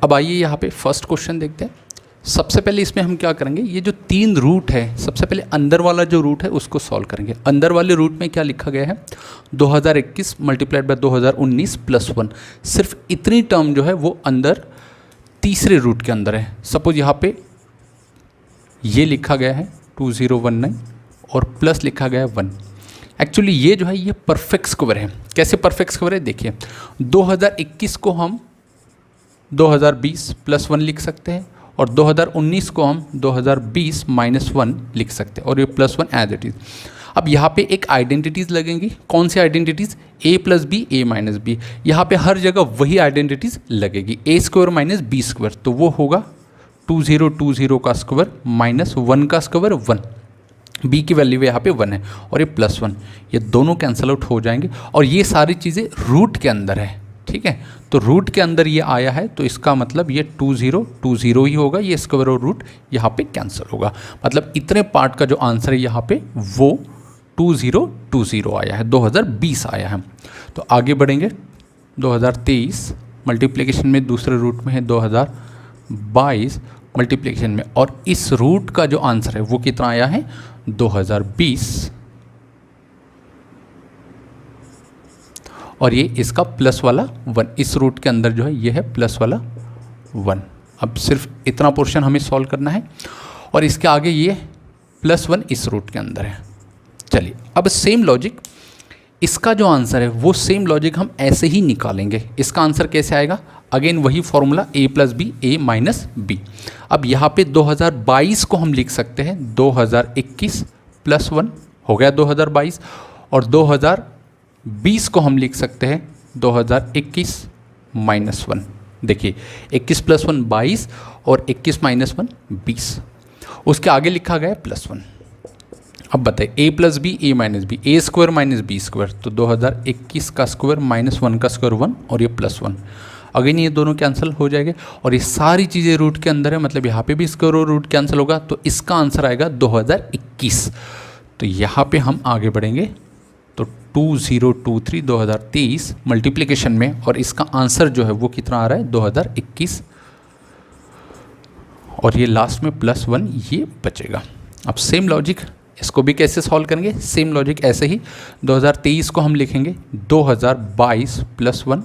अब आइए यहाँ पे फर्स्ट क्वेश्चन देखते हैं। सबसे पहले इसमें हम क्या करेंगे, ये जो 3 रूट है, सबसे पहले अंदर वाला जो रूट है उसको सॉल्व करेंगे। अंदर वाले रूट में क्या लिखा गया है, 2021 मल्टीप्लाइड बाय 2019 प्लस 1। सिर्फ इतनी टर्म जो है वो अंदर तीसरे रूट के अंदर है। सपोज यहाँ पे ये लिखा गया है 2019 और प्लस लिखा गया है 1। एक्चुअली ये जो है ये परफेक्ट स्क्वायर है। कैसे परफेक्ट स्क्वायर है, देखिए 2021 को हम 2020 प्लस 1 लिख सकते हैं और 2019 को हम 2020 माइनस 1 लिख सकते हैं और ये प्लस 1 एज इट इज़। अब यहाँ पे एक आइडेंटिटीज़ लगेंगी। कौन सी identities, a plus B A minus B. यहाँ पे हर जगह वही आइडेंटिटीज़ लगेगी, a square minus B square, तो वो होगा 2020 का स्क्वायर माइनस 1 का स्क्वायर 1। b की वैल्यू यहाँ पे 1 है और ये प्लस 1, ये दोनों कैंसिल आउट हो जाएंगे और ये सारी चीज़ें रूट के अंदर है। ठीक है, तो रूट के अंदर ये आया है तो इसका मतलब ये 2020 ही होगा। ये स्क्वायर और रूट यहाँ पे कैंसिल होगा, मतलब इतने पार्ट का जो आंसर है यहाँ पे वो 2020 आया है, 2020 आया है। तो आगे बढ़ेंगे, 2023 मल्टीप्लिकेशन में दूसरे रूट में है 2022 मल्टीप्लिकेशन में, और इस रूट का जो आंसर है वो कितना आया है 2020, और ये इसका प्लस वाला 1। इस रूट के अंदर जो है ये है प्लस वाला 1। अब सिर्फ इतना पोर्शन हमें सॉल्व करना है और इसके आगे ये प्लस 1 इस रूट के अंदर है। चलिए अब सेम लॉजिक, इसका जो आंसर है वो सेम लॉजिक हम ऐसे ही निकालेंगे। इसका आंसर कैसे आएगा, अगेन वही फॉर्मूला a plus B A minus b. अब यहाँ पे 2022 को हम लिख सकते हैं 2021 प्लस 1 हो गया 2022, और 2020 को हम लिख सकते हैं 2021 माइनस 1। देखिए 21 प्लस 1 22 और 21 माइनस 1 20, उसके आगे लिखा गया है प्लस 1। अब बताइए a plus B A minus b, a square minus B square, तो 2021 का स्क्वायर माइनस 1 का स्क्वायर 1 और ये प्लस 1। अगेन ये दोनों कैंसिल हो जाएंगे और ये सारी चीज़ें रूट के अंदर है, मतलब यहाँ पे भी स्क्वायर और रूट कैंसिल होगा, तो इसका आंसर आएगा 2021। तो यहाँ पे हम आगे बढ़ेंगे तो 2023 मल्टीप्लिकेशन में, और इसका आंसर जो है वो कितना आ रहा है 2021, और ये लास्ट में प्लस 1 ये बचेगा। अब सेम लॉजिक इसको भी कैसे सॉल्व करेंगे, सेम लॉजिक ऐसे ही 2023 को हम लिखेंगे 2022 प्लस 1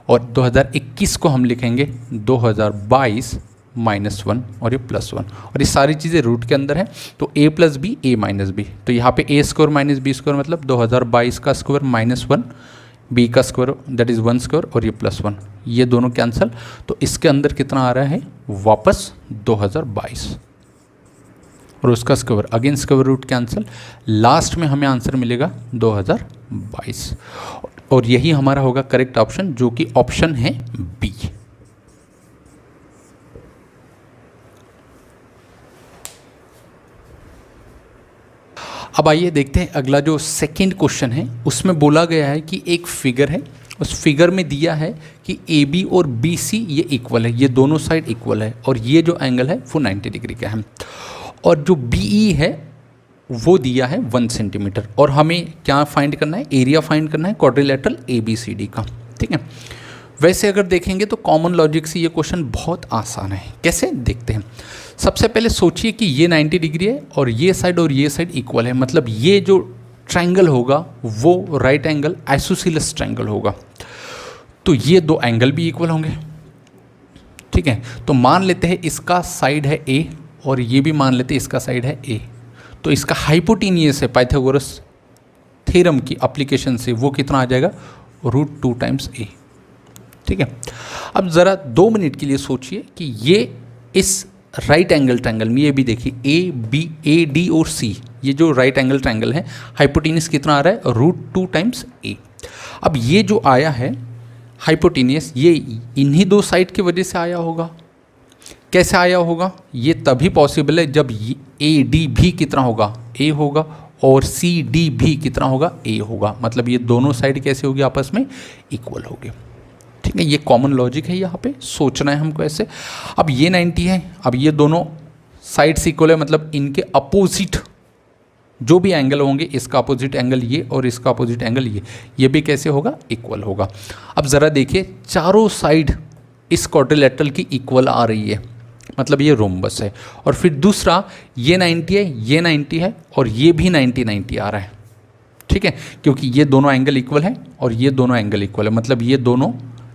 और 2021 को हम लिखेंगे 2022 माइनस 1 और ये प्लस 1, और ये सारी चीज़ें रूट के अंदर है तो a plus B A minus b. तो यहाँ पे a square minus B square मतलब 2022 का स्क्वायर माइनस 1, b का स्क्वायर दैट इज़ 1 स्क्वायर और ये प्लस 1, ये दोनों कैंसिल। तो इसके अंदर कितना आ रहा है वापस 2022 और उसका square, again square root cancel, last में हमें आंसर मिलेगा 2022, और यही हमारा होगा करेक्ट ऑप्शन, जो कि ऑप्शन है बी। अब आइए देखते हैं अगला जो सेकंड क्वेश्चन है, उसमें बोला गया है कि एक फिगर है, उस फिगर में दिया है कि ए बी और बी सी ये इक्वल है, ये दोनों साइड इक्वल है, और ये जो एंगल है वो 90 डिग्री का है, और जो बी ई है वो दिया है 1 सेंटीमीटर, और हमें क्या फाइंड करना है, एरिया फाइंड करना है quadrilateral A B C D का। ठीक है, वैसे अगर देखेंगे तो कॉमन लॉजिक से ये क्वेश्चन बहुत आसान है। कैसे देखते हैं, सबसे पहले सोचिए कि ये 90 डिग्री है और ये साइड इक्वल है, मतलब ये जो ट्रायंगल होगा वो राइट एंगल आइसोसेलेस ट्रायंगल होगा, तो ये दो एंगल भी इक्वल होंगे। ठीक है, तो मान लेते हैं इसका साइड है ए और ये भी मान लेते हैं इसका साइड है ए, तो इसका हाइपोटेनियस है पाइथागोरस थ्योरम की एप्लीकेशन से वो कितना आ जाएगा √2 टाइम्स ए। ठीक है, अब ज़रा 2 मिनट के लिए सोचिए कि ये इस राइट एंगल ट्रायंगल में, ये भी देखिए ए बी ए डी और सी, ये जो राइट एंगल ट्रायंगल है हाइपोटेनियस कितना आ रहा है √2 टाइम्स ए। अब ये जो आया है हाइपोटेनियस, ये इन्हीं 2 साइड की वजह से आया होगा। कैसे आया होगा, ये तभी पॉसिबल है जब ए डी भी कितना होगा ए होगा और सी डी भी कितना होगा ए होगा, मतलब ये दोनों साइड कैसे होगी आपस में इक्वल होगी। ठीक है, ये कॉमन लॉजिक है, यहाँ पे सोचना है हमको ऐसे। अब ये 90 है, अब ये दोनों साइड्स इक्वल है, मतलब इनके अपोजिट जो भी एंगल होंगे, इसका अपोजिट एंगल ये और इसका अपोजिट एंगल ये भी कैसे होगा इक्वल होगा। अब ज़रा देखिए चारों साइड इस क्वाड्रिलेटरल की इक्वल आ रही है, मतलब ये रोम्बस है। और फिर दूसरा ये 90 है, ये 90 है और ये भी 90 आ रहा है, ठीक है, क्योंकि ये दोनों एंगल इक्वल है और ये दोनों एंगल इक्वल है, मतलब ये दोनों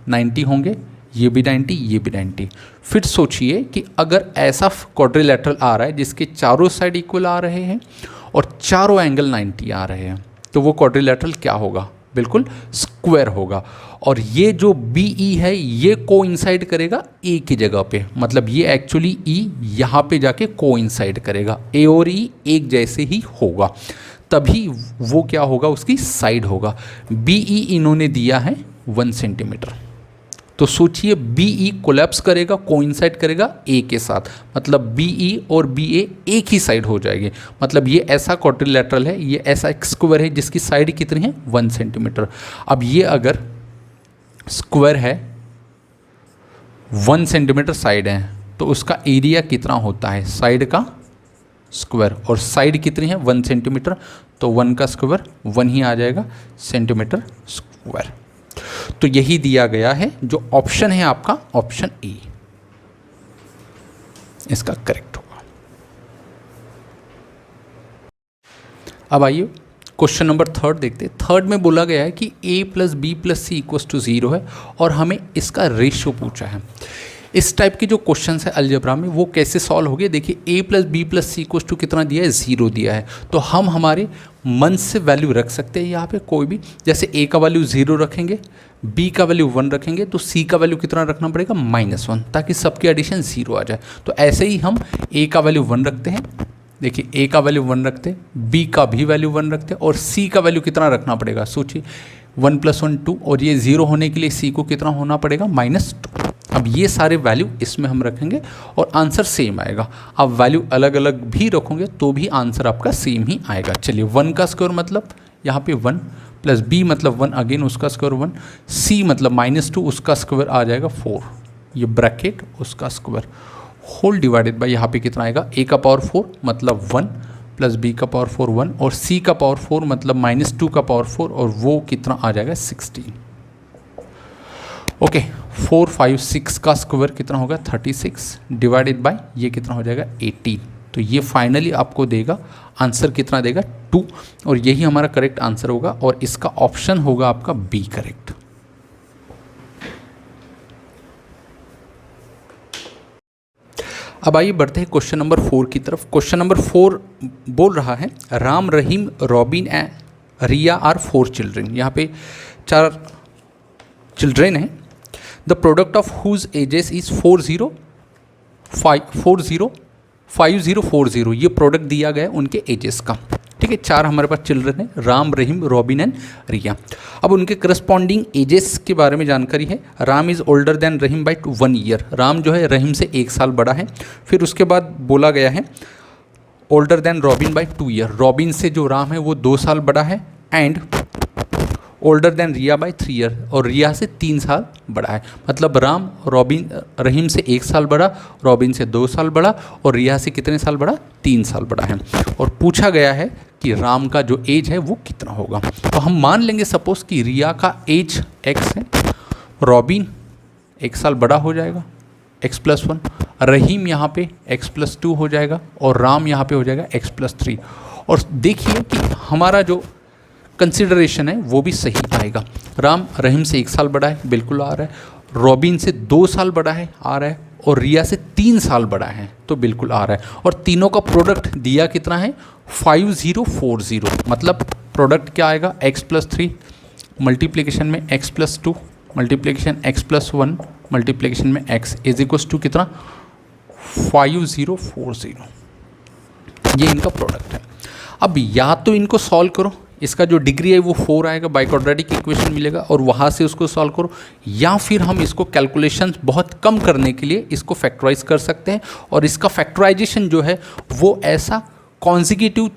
90 होंगे, ये भी 90, ये भी 90। फिर सोचिए कि अगर ऐसा क्वाड्रिलेटरल आ रहा है जिसके चारों साइड इक्वल आ रहे हैं और चारों एंगल 90 आ रहे हैं, तो वो क्वाड्रिलेटरल क्या होगा? बिल्कुल स्क्वायर होगा। और ये जो बी ई है ये कोइंसाइड करेगा ए की जगह पे, मतलब ये एक्चुअली ई यहाँ पे जाके कोइंसाइड करेगा, ए और ई एक जैसे ही होगा, तभी वो क्या होगा? उसकी साइड होगा। बी ई इन्होंने दिया है 1 सेंटीमीटर, तो सोचिए बी ई कोलैप्स करेगा, कोइंसाइड करेगा ए के साथ, मतलब बी ई और बी ए एक ही साइड हो जाएगी। मतलब ये ऐसा क्वाड्रिलेटरल है, ये ऐसा एक स्क्वायर है जिसकी साइड कितनी है? 1 सेंटीमीटर। अब ये अगर स्क्वायर है, 1 सेंटीमीटर साइड है, तो उसका एरिया कितना होता है? साइड का स्क्वायर, और साइड कितनी है? 1 सेंटीमीटर, तो 1 का स्क्वायर 1 ही आ जाएगा सेंटीमीटर स्क्वायर। तो यही दिया गया है, जो ऑप्शन है आपका ऑप्शन ए इसका करेक्ट होगा। अब आइए क्वेश्चन नंबर 3 देखते हैं। 3 में बोला गया है कि a + b + c = 0 है और हमें इसका रेशियो पूछा है। इस टाइप के जो क्वेश्चन है अलजेब्रा में वो कैसे सॉल्व हो गए? देखिए a + b + c = कितना दिया है? 0 दिया है, तो हम हमारे मन से वैल्यू रख सकते हैं यहाँ पे कोई भी, जैसे a का वैल्यू 0 रखेंगे, b का वैल्यू 1 रखेंगे, तो c का वैल्यू कितना रखना पड़ेगा? -1, ताकि सबकी एडिशन 0 आ जाए। तो ऐसे ही हम a का वैल्यू 1 रखते हैं, देखिए a का वैल्यू 1 रखते हैं, b का भी वैल्यू 1 रखते हैं, और c का वैल्यू कितना रखना पड़ेगा? सोचिए 1 + 1 2, और ये 0 होने के लिए c को कितना होना पड़ेगा? -2। अब ये सारे वैल्यू इसमें हम रखेंगे और आंसर सेम आएगा। आप वैल्यू अलग अलग भी रखोगे तो भी आंसर आपका सेम ही आएगा। चलिए 1 का स्क्वायर मतलब यहाँ पे 1 + b मतलब 1, अगेन उसका स्क्वायर 1, c मतलब -2, उसका स्क्वायर आ जाएगा 4, ये ब्रैकेट उसका स्क्वायर, होल डिवाइडेड बाय यहाँ पे कितना आएगा? a का पावर 4 मतलब 1 + b का पावर 4 1, और c का पावर 4 मतलब -2 का पावर 4, और वो कितना आ जाएगा? 16। ओके 4 5 6 का स्क्वायर कितना होगा? 36 डिवाइडेड बाय ये कितना हो जाएगा? 18। तो ये फाइनली आपको देगा आंसर कितना देगा? 2, और यही हमारा करेक्ट आंसर होगा, और इसका ऑप्शन होगा आपका बी करेक्ट। अब आइए बढ़ते हैं क्वेश्चन नंबर 4 की तरफ। क्वेश्चन नंबर 4 बोल रहा है Ram, Rahim, Robin and Riya are 4 children. यहाँ पे 4 चिल्ड्रेन हैं। The product of whose ages is 5040, ये प्रोडक्ट दिया गया है उनके एजेस का, ठीक है। 4 हमारे पास चिल्ड्रन है, राम, रहीम, रॉबिन एंड रिया। अब उनके करस्पॉन्डिंग एजेस के बारे में जानकारी है। Ram is older than Rahim by 1 year, Ram जो है रहीम से 1 साल बड़ा है। फिर उसके बाद बोला गया है older than Robin by 2 year, Robin से जो राम है वो 2 साल बड़ा है। And older than Riya by 3 year, और रिया से 3 साल बड़ा है। मतलब राम रहीम से 1 साल बड़ा, रॉबिन से 2 साल बड़ा, और रिया से कितने साल बड़ा? 3 साल बड़ा है। और पूछा गया है कि राम का जो एज है वो कितना होगा। तो हम मान लेंगे सपोज कि रिया का एज x है, रॉबिन 1 साल बड़ा हो जाएगा x + 1, रहीम यहाँ पे x + 2 हो जाएगा, और राम यहाँ पे हो जाएगा x + 3। और देखिए कि हमारा जो कंसिडरेशन है वो भी सही आएगा। राम रहीम से 1 साल बड़ा है, बिल्कुल आ रहा है, रॉबिन से 2 साल बड़ा है, आ रहा है, और रिया से 3 साल बड़ा है, तो बिल्कुल आ रहा है। और तीनों का प्रोडक्ट दिया कितना है? 5040, मतलब प्रोडक्ट क्या आएगा? x + 3 मल्टीप्लिकेशन में x + 2 मल्टीप्लिकेशन x + 1 मल्टीप्लिकेशन में x = कितना? 5040, ये इनका प्रोडक्ट है। अब या तो इनको सॉल्व करो, इसका जो डिग्री है वो 4 आएगा, बाय क्वाड्रेटिक इक्वेशन मिलेगा, और वहाँ से उसको सॉल्व करो, या फिर हम इसको कैलकुलेशंस बहुत कम करने के लिए इसको फैक्टराइज कर सकते हैं। और इसका फैक्टराइजेशन जो है वो ऐसा कॉन्जिक्यूटिव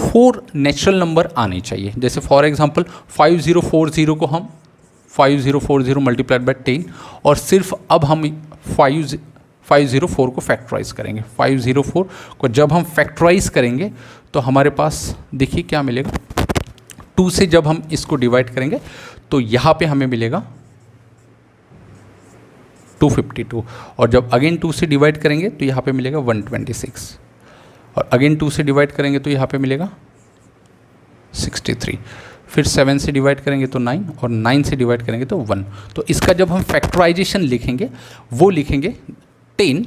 4 नेचुरल नंबर आने चाहिए। जैसे फॉर एग्जांपल 5040 को हम 5040 मल्टीप्लाइड बाय 10, और सिर्फ अब हम 504 को फैक्टराइज करेंगे। 504 को जब हम फैक्टराइज करेंगे तो हमारे पास देखिए क्या मिलेगा, 2 से जब हम इसको डिवाइड करेंगे तो यहाँ पे हमें मिलेगा 252, और जब अगेन 2 से डिवाइड करेंगे तो यहाँ पे मिलेगा 126, और अगेन 2 से डिवाइड करेंगे तो यहाँ पे मिलेगा 63, फिर 7 से डिवाइड करेंगे तो 9, और 9 से डिवाइड करेंगे तो 1। तो इसका जब हम फैक्टराइजेशन लिखेंगे वो लिखेंगे 10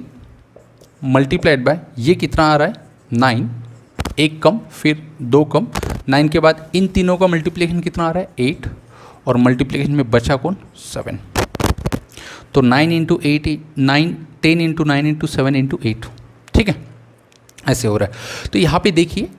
मल्टीप्लाइड बाय ये कितना आ रहा है 9, एक कम फिर 2 कम, 9 के बाद इन तीनों का मल्टीप्लिकेशन कितना आ रहा है 8, और मल्टीप्लिकेशन में बचा कौन 7। तो 9 इंटू 8 9, 10 इंटू 9 इंटू 7 इंटू 8, ठीक है, ऐसे हो रहा है। तो यहाँ पे देखिए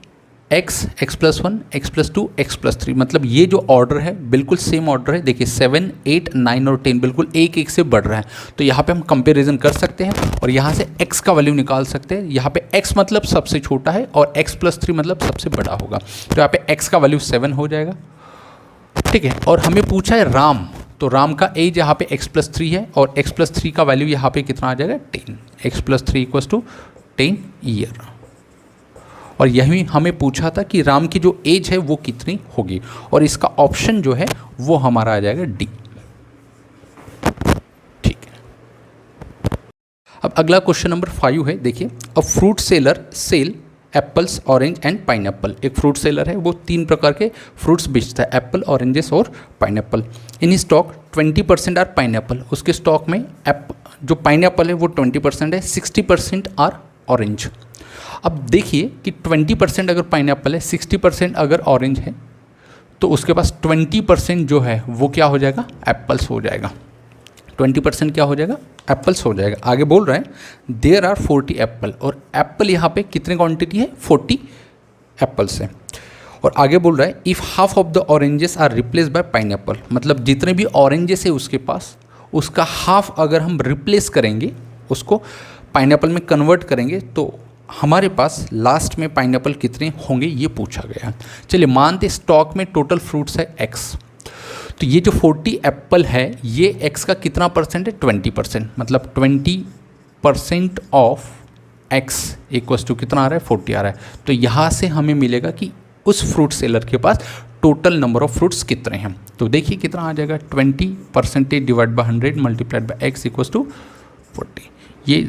x, x+1, x+2, x+3, मतलब ये जो ऑर्डर है बिल्कुल सेम ऑर्डर है। देखिए 7, 8, 9 और 10 बिल्कुल एक एक से बढ़ रहा है। तो यहाँ पे हम कंपैरिजन कर सकते हैं और यहाँ से x का वैल्यू निकाल सकते हैं। यहाँ पे x मतलब सबसे छोटा है और x+3 मतलब सबसे बड़ा होगा। तो यहाँ पे x का वैल्यू 7 हो जाएगा, ठीक है। और हमें पूछा है राम, तो राम का एज यहाँ पे x+3 है और x+3 का वैल्यू यहाँ पे कितना आ जाएगा 10, x+3 = 10 ईयर। और यही हमें पूछा था कि राम की जो एज है वो कितनी होगी, और इसका ऑप्शन जो है वो हमारा आ जाएगा डी, ठीक है। अब अगला क्वेश्चन नंबर 5 है। देखिए, a fruit seller sell apples, orange and pineapple. एक फ्रूट सेलर है, वो 3 प्रकार के फ्रूट्स बेचता है, एप्पल, ऑरेंजेस और pineapple. In stock 20% are pineapple. उसके स्टॉक में जो पाइनएप्पल है वो 20% है, 60% आर ऑरेंज। अब देखिए कि 20% अगर पाइनएप्पल है, 60% अगर ऑरेंज है, तो उसके पास 20% जो है वो क्या हो जाएगा एप्पल्स हो जाएगा। 20% क्या हो जाएगा एप्पल्स हो जाएगा। आगे बोल रहे हैं देयर आर 40 एप्पल, और एप्पल यहाँ पे कितने क्वांटिटी है 40 एप्पल्स है। और आगे बोल रहा है if half of the oranges are replace by pineapple, मतलब जितने भी ऑरेंजेस है उसके पास, उसका हाफ अगर हम रिप्लेस करेंगे, उसको पाइनएप्पल में कन्वर्ट करेंगे, तो हमारे पास लास्ट में पाइनएप्पल कितने होंगे ये पूछा गया। चलिए मानते स्टॉक में टोटल फ्रूट्स है x, तो ये जो 40 एप्पल है ये x का कितना परसेंट है 20%, मतलब 20% ऑफ x इक्वल्स टू कितना आ रहा है 40 आ रहा है। तो यहाँ से हमें मिलेगा कि उस फ्रूट सेलर के पास टोटल नंबर ऑफ फ्रूट्स कितने हैं। तो देखिए कितना आ जाएगा 20% divide by 100 multiplied by x equals to 40। ये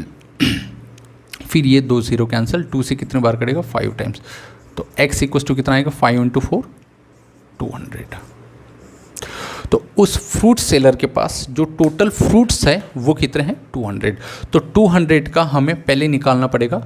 फिर ये 2 0 कैंसिल, 2 से कितने बार करेगा 5 टाइम्स, तो x इक्वल्स टू कितना आएगा 5 × 4 200। तो उस फ्रूट सेलर के पास जो टोटल फ्रूट्स है वो कितने हैं 200। तो 200 का हमें पहले निकालना पड़ेगा,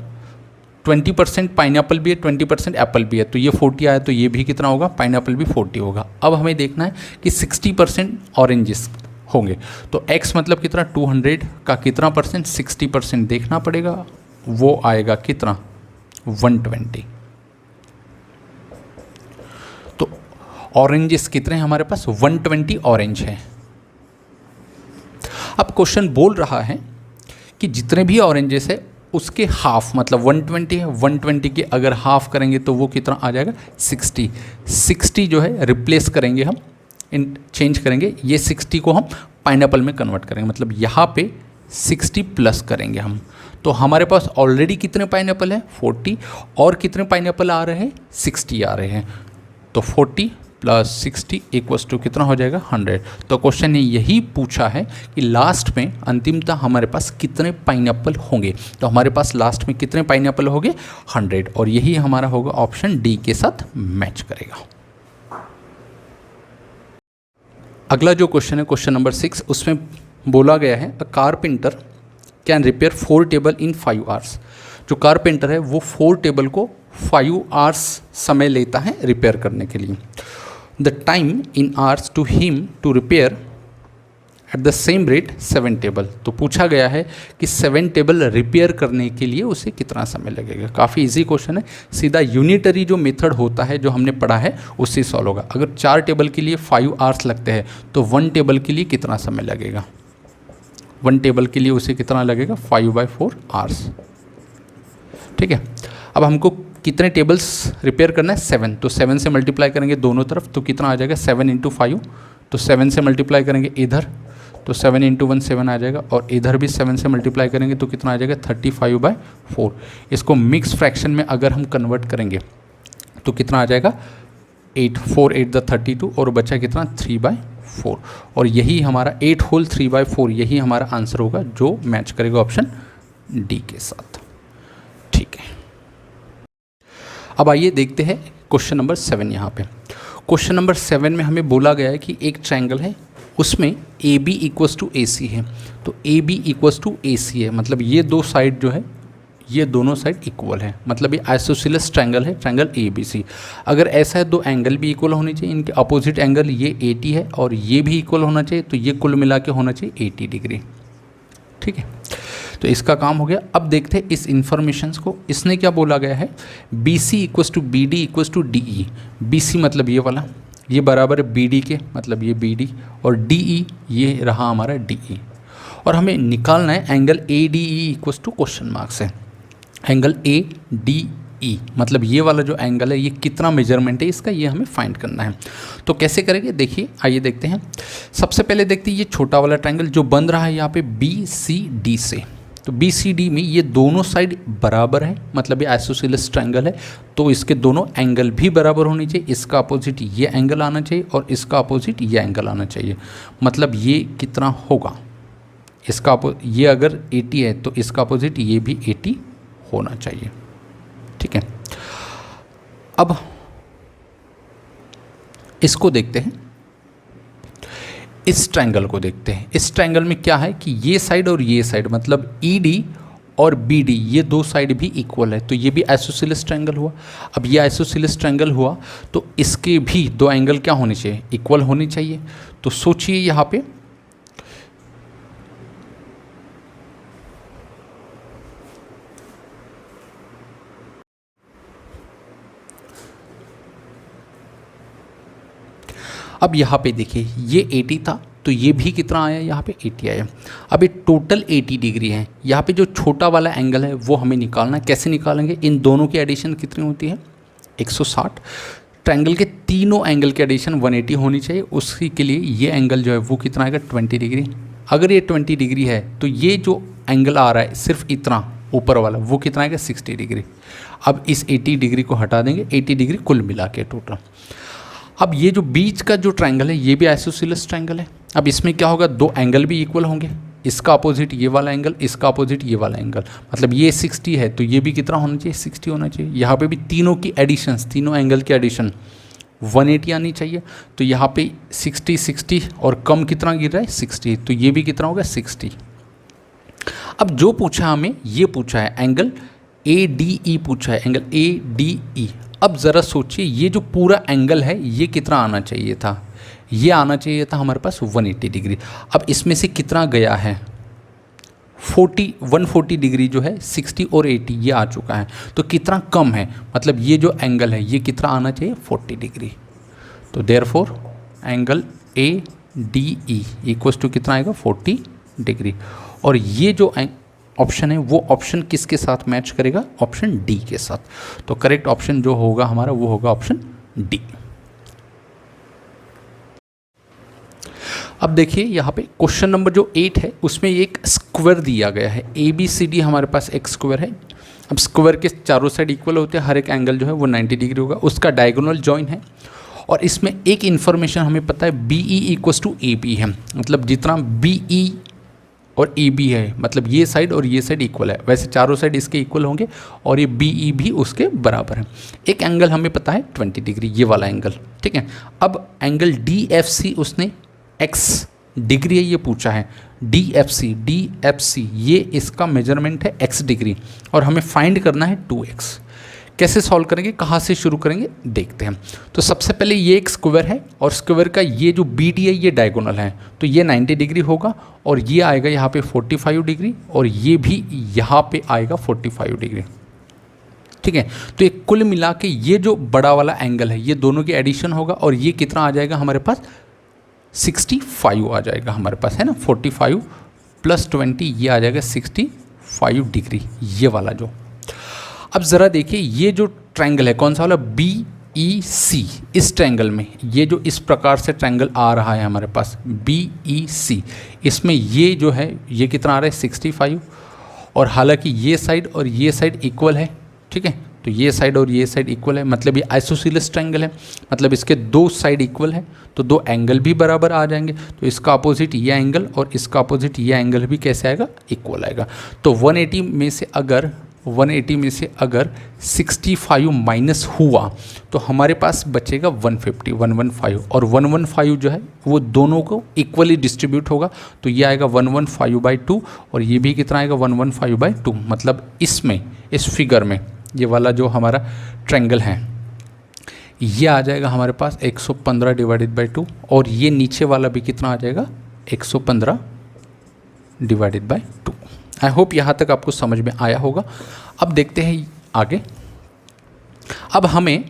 20% पाइनएप्पल भी है, 20% एप्पल भी है, तो ये 40 आया, तो ये भी कितना होगा पाइनएप्पल भी 40 होगा। अब हमें देखना है कि 60% ऑरेंजेस होंगे, तो x मतलब कितना 200 का कितना परसेंट 60% देखना पड़ेगा, वो आएगा कितना 120। तो ऑरेंजेस कितने हैं हमारे पास 120 ऑरेंज है। अब क्वेश्चन बोल रहा है कि जितने भी ऑरेंजेस है उसके हाफ, मतलब 120 है, 120 के अगर हाफ करेंगे तो वो कितना आ जाएगा 60। 60 जो है रिप्लेस करेंगे हम, इन चेंज करेंगे, ये 60 को हम पाइनएप्पल में कन्वर्ट करेंगे, मतलब यहाँ पे 60 प्लस करेंगे हम। तो हमारे पास ऑलरेडी कितने पाइनएप्पल है 40, और कितने पाइनएप्पल आ रहे हैं 60 आ रहे हैं, तो 40 + 60 इक्वल्स टू कितना हो जाएगा 100। तो क्वेश्चन ने यही पूछा है कि लास्ट में अंतिमतः हमारे पास कितने पाइनएप्पल होंगे। तो हमारे पास लास्ट में कितने पाइनएप्पल होंगे 100, और यही हमारा होगा ऑप्शन डी के साथ मैच करेगा। अगला जो क्वेश्चन है क्वेश्चन नंबर 6, उसमें बोला गया है अ carpenter can repair 4 table in 5 hours. जो कारपेंटर है वो 4 टेबल को 5 आवर्स समय लेता है रिपेयर करने के लिए। The time in hours to him to repair at the same rate 7 table. तो पूछा गया है कि 7 टेबल रिपेयर करने के लिए उसे कितना समय लगेगा। काफ़ी इजी क्वेश्चन है, सीधा यूनिटरी जो मेथड होता है जो हमने पढ़ा है उससे सॉल्व होगा। अगर 4 टेबल के लिए 5 आवर्स लगते हैं तो 1 टेबल के लिए कितना समय लगेगा, 1 टेबल के लिए उसे कितना लगेगा 5/4 आवर्स, ठीक है। अब हमको कितने टेबल्स रिपेयर करना है 7, तो 7 से मल्टीप्लाई करेंगे दोनों तरफ, तो कितना आ जाएगा 7 × 5, तो 7 से मल्टीप्लाई करेंगे इधर, तो 7 × 1 7 आ जाएगा, और इधर भी 7 से मल्टीप्लाई करेंगे तो कितना आ जाएगा 35/4। इसको मिक्स फ्रैक्शन में अगर हम कन्वर्ट करेंगे तो कितना आ जाएगा 8 4 8 = 32, और बचा कितना 3/4। 4 और यही हमारा 8 होल 3/4 यही हमारा आंसर होगा जो मैच करेगा ऑप्शन डी के साथ। ठीक है, अब आइए देखते हैं क्वेश्चन नंबर 7। यहाँ पे क्वेश्चन नंबर 7 में हमें बोला गया है कि एक ट्रायंगल है, उसमें ए बी इक्वस टू ए सी है। तो ए बी इक्वस टू ए सी है, मतलब ये दो साइड जो है ये दोनों साइड इक्वल है, मतलब ये आइसोसेलेस ट्रायंगल है, ट्रायंगल ए बी सी। अगर ऐसा है दो एंगल भी इक्वल होने चाहिए, इनके अपोजिट एंगल ये 80 है और ये भी इक्वल होना चाहिए, तो ये कुल मिला के होना चाहिए 80 डिग्री। ठीक है, तो इसका काम हो गया। अब देखते हैं इस इंफॉर्मेशंस को। इसने क्या बोला गया है, B C equals to B D equals to D E. B C मतलब ये वाला, ये बराबर है बी डी के, मतलब ये बी डी, और डी ई ये रहा हमारा डी ई। और हमें निकालना है angle A D E equals to question mark से। एंगल ए डी ई मतलब ये वाला जो एंगल है ये कितना मेजरमेंट है इसका, ये हमें फाइंड करना है। तो कैसे करेंगे, देखिए आइए देखते हैं। सबसे पहले देखते हैं ये छोटा वाला ट्रायंगल जो बन रहा है यहाँ पे बी सी डी से। तो बी सी डी में ये दोनों साइड बराबर है, मतलब ये आइसोसेलेस ट्रायंगल है, तो इसके दोनों एंगल भी बराबर होनी चाहिए। इसका अपोजिट ये एंगल आना चाहिए और इसका अपोजिट ये एंगल आना चाहिए। मतलब ये कितना होगा, इसका ये अगर 80 है तो इसका अपोजिट ये भी 80 होना चाहिए। ठीक है, अब इसको देखते हैं, इस ट्रायंगल को देखते हैं। इस ट्रायंगल में क्या है कि ये साइड और ये साइड मतलब ई डी और बी डी ये दो साइड भी इक्वल है, तो ये भी आइसोसेलेस ट्रायंगल हुआ। अब ये आइसोसेलेस ट्रायंगल हुआ तो इसके भी दो एंगल क्या होने चाहिए, इक्वल होने चाहिए। तो सोचिए यहाँ पे अब यहाँ पे देखिए ये 80 था तो ये भी कितना आया, यहाँ पे 80 आया। अब ये टोटल 80 डिग्री है। यहाँ पे जो छोटा वाला एंगल है वो हमें निकालना है। कैसे निकालेंगे, इन दोनों की एडिशन कितनी होती है 160। ट्रायंगल के तीनों एंगल की एडिशन 180 होनी चाहिए। उसी के लिए ये एंगल जो है वो कितना आएगा 20 डिग्री। अगर ये 20 डिग्री है तो ये जो एंगल आ रहा है सिर्फ इतना ऊपर वाला वो कितना आएगा 60 डिग्री। अब इस 80 डिग्री को हटा देंगे, 80 डिग्री कुल मिला के टोटल। अब ये जो बीच का जो ट्रायंगल है ये भी आइसोसेलेस ट्रायंगल है। अब इसमें क्या होगा, दो एंगल भी इक्वल होंगे, इसका अपोजिट ये वाला एंगल, इसका अपोजिट ये वाला एंगल, मतलब ये 60 है तो ये भी कितना होना चाहिए 60 होना चाहिए। यहाँ पे भी तीनों की एडिशंस, तीनों एंगल की एडिशन 180 आनी चाहिए। तो यहाँ पे 60 60 और कम कितना गिर रहा है 60, तो ये भी कितना होगा 60। अब जो पूछा हमें ये पूछा है एंगल ए डी ई पूछा है, एंगल ए डी ई। अब ज़रा सोचिए ये जो पूरा एंगल है ये कितना आना चाहिए था, ये आना चाहिए था हमारे पास 180 डिग्री। अब इसमें से कितना गया है 140 डिग्री जो है 60 और 80 ये आ चुका है, तो कितना कम है, मतलब ये जो एंगल है ये कितना आना चाहिए 40 डिग्री। तो therefore angle A D E equals to कितना आएगा 40 डिग्री। और ये जो ऑप्शन है वो ऑप्शन किसके साथ मैच करेगा, ऑप्शन डी के साथ। तो करेक्ट ऑप्शन जो होगा हमारा वो होगा ऑप्शन डी। अब देखिए यहाँ पे क्वेश्चन नंबर जो 8 है उसमें एक स्क्वायर दिया गया है, ए बी सी डी हमारे पास एक स्क्वायर है। अब स्क्वायर के चारों साइड इक्वल होते हैं, हर एक एंगल जो है वो 90 डिग्री होगा, उसका डायगोनल जॉइन है। और इसमें एक इन्फॉर्मेशन हमें पता है B E equals to A B है, मतलब जितना बी ई और ए बी है मतलब ये साइड और ये साइड इक्वल है, वैसे चारों साइड इसके इक्वल होंगे और ये बी ई भी उसके बराबर है। एक एंगल हमें पता है 20 डिग्री, ये वाला एंगल, ठीक है। अब एंगल डी एफ सी उसने x डिग्री है ये पूछा है, डी एफ सी ये इसका मेजरमेंट है x डिग्री और हमें फाइंड करना है 2x। कैसे सॉल्व करेंगे, कहाँ से शुरू करेंगे देखते हैं। तो सबसे पहले ये एक स्क्वायर है और स्क्वायर का ये जो बी डी है ये डायगोनल है, तो ये 90 डिग्री होगा और ये आएगा यहाँ पे 45 डिग्री और ये भी यहाँ पे आएगा 45 डिग्री, ठीक है। तो ये कुल मिला के ये जो बड़ा वाला एंगल है ये दोनों की एडिशन होगा और ये कितना आ जाएगा हमारे पास 65 आ जाएगा हमारे पास, है ना। 45 प्लस 20 ये आ जाएगा 65 डिग्री, ये वाला जो। अब ज़रा देखिए ये जो ट्रायंगल है कौन सा वाला, बी ई सी। इस ट्रायंगल में ये जो इस प्रकार से ट्रायंगल आ रहा है हमारे पास बी ई सी, इसमें ये जो है ये कितना आ रहा है 65 और हालांकि ये साइड और ये साइड इक्वल है, ठीक है। तो ये साइड और ये साइड इक्वल है, मतलब ये आइसोसेलेस ट्रायंगल है, मतलब इसके दो साइड इक्वल है, तो दो एंगल भी बराबर आ जाएंगे। तो इसका अपोजिट ये एंगल और इसका अपोजिट ये एंगल भी कैसे आएगा, इक्वल आएगा। तो 180 में से अगर 65 माइनस हुआ तो हमारे पास बचेगा 150, 115, और 115 जो है वो दोनों को इक्वली डिस्ट्रीब्यूट होगा, तो ये आएगा 115/2 और ये भी कितना आएगा 115/2। मतलब इसमें, इस फिगर में ये वाला जो हमारा ट्रायंगल है ये आ जाएगा हमारे पास 115/2 और ये नीचे वाला भी कितना आ जाएगा 115/2। आई होप यहाँ तक आपको समझ में आया होगा। अब देखते हैं आगे। अब हमें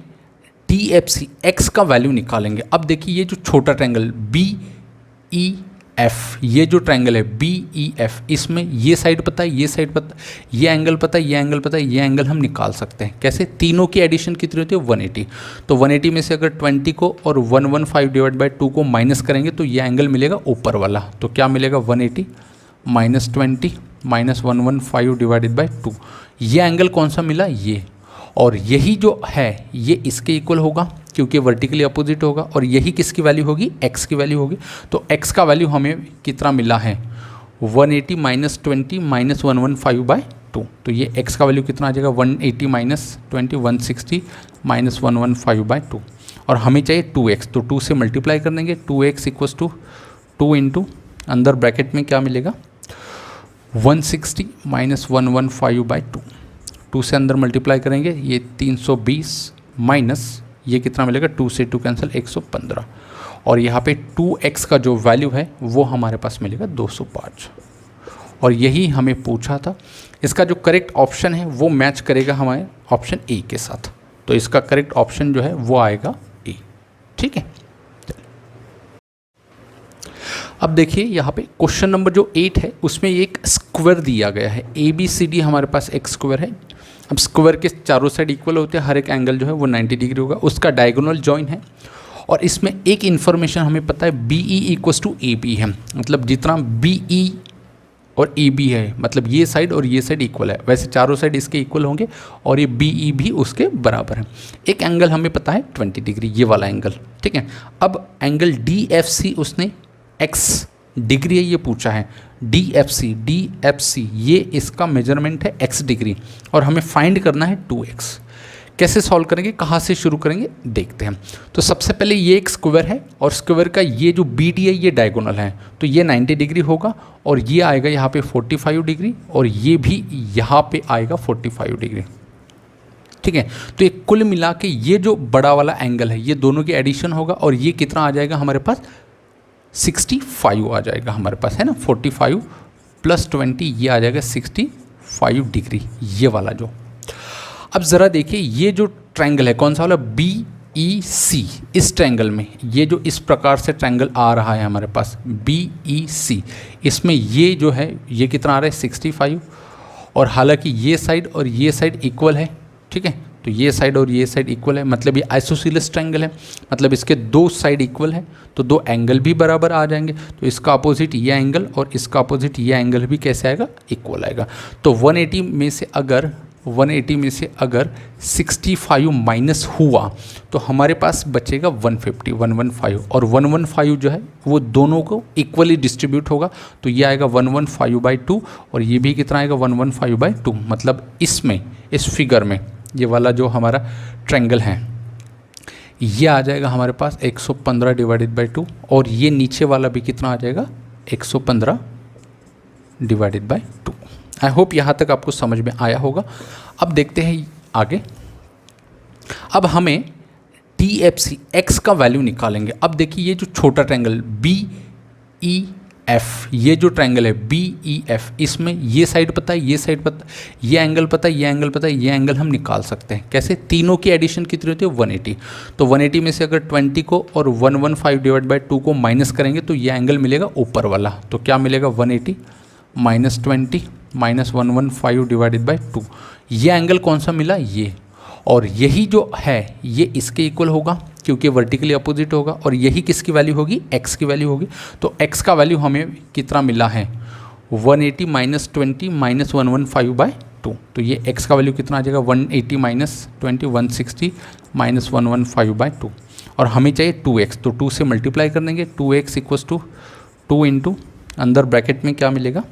TFC x का वैल्यू निकालेंगे। अब देखिए ये जो छोटा ट्रायंगल BEF, ये जो ट्रायंगल है BEF, इसमें ये साइड पता है, ये साइड पता है, ये एंगल पता है, ये एंगल पता है, ये एंगल हम निकाल सकते हैं। कैसे? तीनों की एडिशन कितनी होती है 180। तो 180 में से अगर 20 को और 115/2 को माइनस करेंगे तो ये एंगल मिलेगा ऊपर वाला। तो क्या मिलेगा 180 माइनस 20 माइनस 115/2। ये एंगल कौन सा मिला? ये। और यही जो है ये इसके इक्वल होगा क्योंकि वर्टिकली अपोजिट होगा, और यही किसकी वैल्यू होगी? x की वैल्यू होगी। तो x का वैल्यू हमें कितना मिला है 180 माइनस 20 माइनस 115/2। तो ये x का वैल्यू कितना आ जाएगा 180 माइनस 20 160 माइनस 115/2, और हमें चाहिए 2x। तो 2 से मल्टीप्लाई कर देंगे, 2x इक्वल्स टू 2 इंटू अंदर ब्रैकेट में क्या मिलेगा 160 माइनस 115/2। 2 से अंदर मल्टीप्लाई करेंगे ये 320 माइनस ये कितना मिलेगा 2 से 2 कैंसिल 115, और यहाँ पे 2x का जो वैल्यू है वो हमारे पास मिलेगा 205। और यही हमें पूछा था। इसका जो करेक्ट ऑप्शन है वो मैच करेगा हमारे ऑप्शन ए के साथ। तो इसका करेक्ट ऑप्शन जो है वो आएगा ए। ठीक है। अब देखिए यहाँ पे क्वेश्चन नंबर जो 8 है उसमें एक स्क्वायर दिया गया है। ABCD हमारे पास एक स्क्वायर है। अब स्क्वायर के चारों साइड इक्वल होते हैं, हर एक एंगल जो है वो 90 डिग्री होगा, उसका डायगोनल जॉइन है। और इसमें एक इन्फॉर्मेशन हमें पता है BE इक्वल्स टू AB है, मतलब जितना BE और AB है मतलब ये साइड और ये साइड इक्वल है, वैसे चारों साइड इसके इक्वल होंगे और ये BE भी उसके बराबर है। एक एंगल हमें पता है 20 डिग्री, ये वाला एंगल। ठीक है। अब एंगल DFC उसने x डिग्री है ये पूछा है। DFC ये इसका मेजरमेंट है x डिग्री, और हमें फाइंड करना है 2x। कैसे सॉल्व करेंगे, कहाँ से शुरू करेंगे, देखते हैं। तो सबसे पहले ये एक स्क्वायर है और स्क्वायर का ये जो BD है ये डायगोनल है, तो ये 90 डिग्री होगा और ये आएगा यहाँ पे 45 डिग्री और ये भी यहाँ पे आएगा 45 डिग्री। ठीक है। तो ये कुल मिला के ये जो बड़ा वाला एंगल है ये दोनों की एडिशन होगा और ये कितना आ जाएगा हमारे पास 65 आ जाएगा हमारे पास, है ना। 45 प्लस 20 ये आ जाएगा 65 डिग्री, ये वाला जो। अब ज़रा देखिए ये जो ट्रायंगल है कौन सा वाला BEC, इस ट्रायंगल में ये जो इस प्रकार से ट्रायंगल आ रहा है हमारे पास BEC, इसमें ये जो है ये कितना आ रहा है 65, और हालांकि ये साइड और ये साइड इक्वल है। ठीक है। तो ये साइड और ये साइड इक्वल है, मतलब ये आइसोसेलेस ट्रायंगल है, मतलब इसके दो साइड इक्वल है, तो दो एंगल भी बराबर आ जाएंगे। तो इसका अपोजिट ये एंगल और इसका अपोजिट ये एंगल भी कैसे आएगा, इक्वल आएगा। तो 180 में से अगर 65 माइनस हुआ तो हमारे पास बचेगा 150, 115, और 115 जो है वो दोनों को इक्वली डिस्ट्रीब्यूट होगा, तो ये आएगा 115/2 और ये भी कितना आएगा 115/2। मतलब इसमें, इस फिगर में ये वाला जो हमारा ट्रायंगल है ये आ जाएगा हमारे पास 115/2 और ये नीचे वाला भी कितना आ जाएगा 115/2। आई होप यहाँ तक आपको समझ में आया होगा। अब देखते हैं आगे। अब हमें TFC x का वैल्यू निकालेंगे। अब देखिए ये जो छोटा ट्रायंगल BEF, ये जो ट्रायंगल है BEF, इसमें ये साइड पता है, ये साइड पता है, ये एंगल पता है, ये एंगल पता है, ये एंगल हम निकाल सकते हैं। कैसे? तीनों की एडिशन कितनी होती है 180। तो 180 में से अगर 20 को और 115/2 को माइनस करेंगे तो ये एंगल मिलेगा ऊपर वाला। तो क्या मिलेगा 180 माइनस 20 माइनस 115/2। ये एंगल कौन सा मिला? ये। और यही जो है ये इसके इक्वल होगा क्योंकि वर्टिकली अपोजिट होगा, और यही किसकी वैल्यू होगी, x की वैल्यू होगी। तो x का वैल्यू हमें कितना मिला है 180 माइनस 20 माइनस 115/2। 2। तो ये x का वैल्यू कितना आ जाएगा 180 माइनस 20 160 माइनस 115/2 और हमें चाहिए 2x, तो 2 से मल्टीप्लाई कर देंगे 2x इक्वल्स टू 2 इंटू अंदर ब्रैकेट में क्या मिलेगा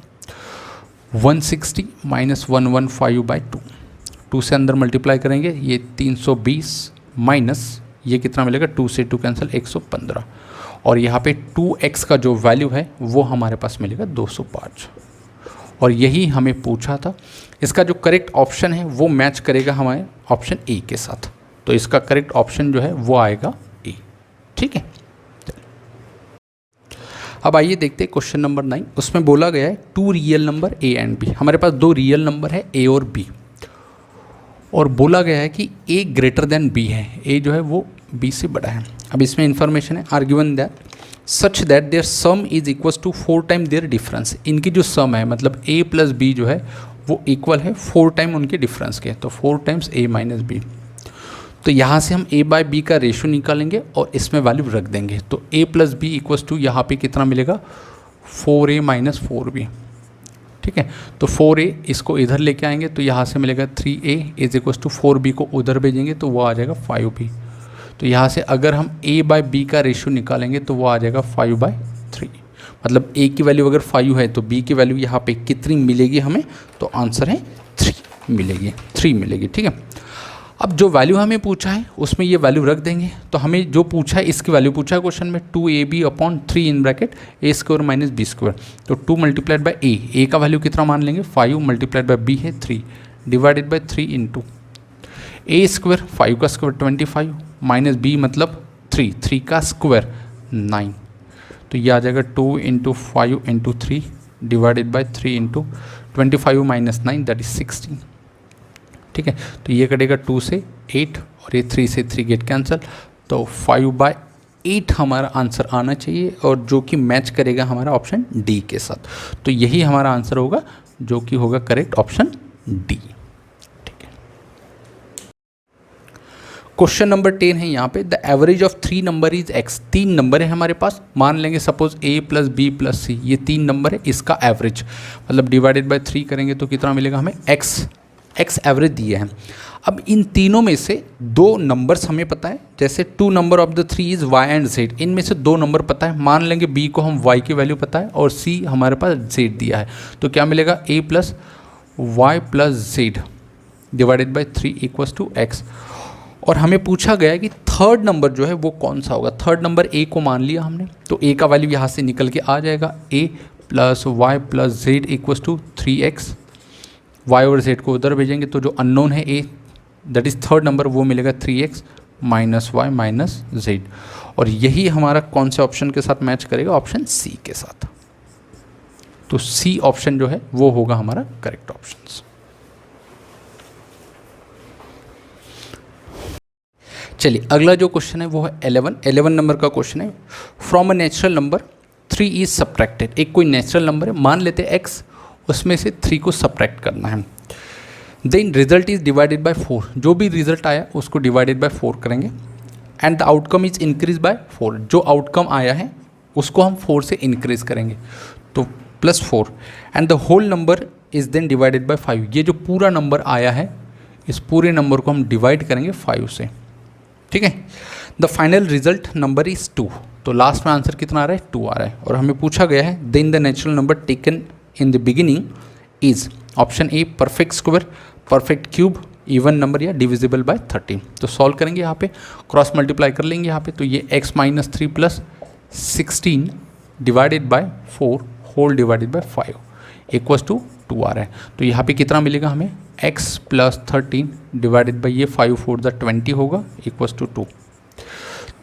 160 माइनस 115/2, 2 से अंदर मल्टीप्लाई करेंगे ये 320 माइनस ये कितना मिलेगा 2 से 2 कैंसिल 115 और यहाँ पे 2x का जो वैल्यू है वो हमारे पास मिलेगा 205 और यही हमें पूछा था। इसका जो करेक्ट ऑप्शन है वो मैच करेगा हमारे ऑप्शन ए के साथ, तो इसका करेक्ट ऑप्शन जो है वो आएगा ए। ठीक है, अब आइए देखते हैं क्वेश्चन नंबर 9। उसमें बोला गया है 2 real number A and B. हमारे पास 2 रियल नंबर है ए और बी और बोला गया है कि ए ग्रेटर देन बी है, ए जो है वो बी से बड़ा है। अब इसमें इंफॉर्मेशन है argument that such that their sum is equals to 4 time their difference. इनकी जो सम है मतलब ए प्लस बी जो है वो इक्वल है 4 टाइम उनके डिफरेंस के, तो 4 टाइम्स ए माइनस बी। तो यहाँ से हम a बाय बी का रेशियो निकालेंगे और इसमें वैल्यू रख देंगे, तो a plus B equals to यहाँ पे कितना मिलेगा 4a माइनस 4b। ठीक है, तो 4a इसको इधर लेके आएंगे तो यहाँ से मिलेगा 3a is equals to 4b को उधर भेजेंगे तो वो आ जाएगा 5b। तो यहाँ से अगर हम a बाय बी का रेशियो निकालेंगे तो वो आ जाएगा 5/3। मतलब a की वैल्यू अगर 5 है तो b की वैल्यू यहाँ पे कितनी मिलेगी हमें, तो आंसर है 3 मिलेगी। ठीक है, अब जो वैल्यू हमें पूछा है उसमें ये वैल्यू रख देंगे। तो हमें जो पूछा है इसकी वैल्यू पूछा है क्वेश्चन में 2ab/3 in bracket a square minus b square. तो 2 मल्टीप्लाइड बाय a का वैल्यू कितना मान लेंगे 5 मल्टीप्लाइड बाय b है 3 divided by 3 into a square 5 का स्क्वायर 25 माइनस b मतलब 3 का स्क्वायर 9। तो ये आ जाएगा 2 into 5 into 3 divided by 3 into 25 minus 9 that is 16। ठीक है, तो ये कटेगा 2 से 8 और ये 3 से 3 गेट कैंसिल, तो 5/8 हमारा आंसर आना चाहिए और जो कि मैच करेगा हमारा ऑप्शन डी के साथ। तो यही हमारा आंसर होगा जो कि होगा करेक्ट ऑप्शन डी। ठीक है, क्वेश्चन नंबर 10 है यहाँ पे the average of 3 number is x। 3 number है हमारे पास, मान लेंगे suppose a plus B plus C, ये 3 नंबर है, इसका एवरेज मतलब डिवाइडेड बाय 3 करेंगे तो कितना मिलेगा हमें x एवरेज दिए हैं। अब इन तीनों में से 2 नंबर्स हमें पता है, जैसे 2 number of the 3 is y and z। इनमें से 2 नंबर पता है, मान लेंगे b को हम y की वैल्यू पता है और c हमारे पास z दिया है, तो क्या मिलेगा a plus y plus z divided by 3 equals to x। और हमें पूछा गया है कि थर्ड नंबर जो है वो कौन सा होगा। थर्ड नंबर a को मान लिया हमने, तो a का वैल्यू यहाँ से निकल के आ जाएगा a plus y plus z equals to 3x। y और z को उधर भेजेंगे तो जो अननोन है a that is third number वो मिलेगा 3x minus Y minus Z. और यही हमारा कौन से ऑप्शन के साथ मैच करेगा, ऑप्शन सी के साथ। तो सी ऑप्शन जो है वो होगा हमारा करेक्ट ऑप्शन। चलिए अगला जो क्वेश्चन है वो है 11 नंबर का क्वेश्चन है। From a natural number 3 is subtracted. एक कोई नेचुरल नंबर है, मान लेते हैं x, उसमें से 3 को सब्ट्रैक्ट करना है। Then result is divided by 4। जो भी रिजल्ट आया उसको डिवाइडेड बाय 4 करेंगे and the outcome is increase by 4। जो आउटकम आया है उसको हम 4 से इंक्रीज करेंगे तो plus 4 and the whole number is then divided by 5। ये जो पूरा नंबर आया है इस पूरे नंबर को हम डिवाइड करेंगे 5 से। ठीक है, the final result number is 2। तो लास्ट में आंसर कितना आ रहा है, 2 आ रहा है। और हमें पूछा गया है then the natural number taken in the beginning is option A perfect square, perfect cube, even number या डिविजिबल बाय 13। तो सॉल्व करेंगे यहाँ पे, क्रॉस मल्टीप्लाई कर लेंगे यहाँ पे, तो ये x minus 3 plus 16 divided by 4 whole divided by 5 equals to 2 आ रहा है। तो यहाँ पे कितना मिलेगा हमें, x प्लस 13 डिवाइडेड बाई ये 5 4 द 20 होगा इक्वल्स टू 2।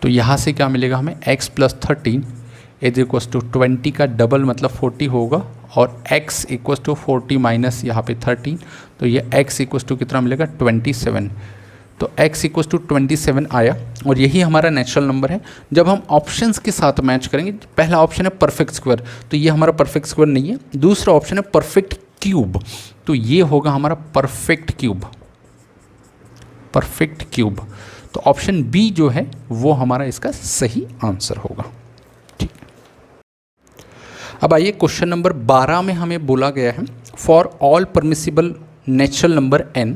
तो यहाँ से क्या मिलेगा हमें, x plus 13 is equals to 20 का डबल मतलब 40 होगा और x इक्वल्स टू 40 माइनस यहाँ पे 13, तो ये x इक्वल्स टू कितना मिलेगा 27। तो x इक्वल्स टू 27 आया और यही हमारा नेचुरल नंबर है। जब हम ऑप्शंस के साथ मैच करेंगे, पहला ऑप्शन है परफेक्ट स्क्वायर, तो ये हमारा परफेक्ट स्क्वायर नहीं है। दूसरा ऑप्शन है परफेक्ट क्यूब, तो ये होगा हमारा परफेक्ट क्यूब, परफेक्ट क्यूब। तो ऑप्शन बी जो है वो हमारा इसका सही आंसर होगा। ठीक, अब आइए क्वेश्चन नंबर 12 में हमें बोला गया है for all permissible natural number n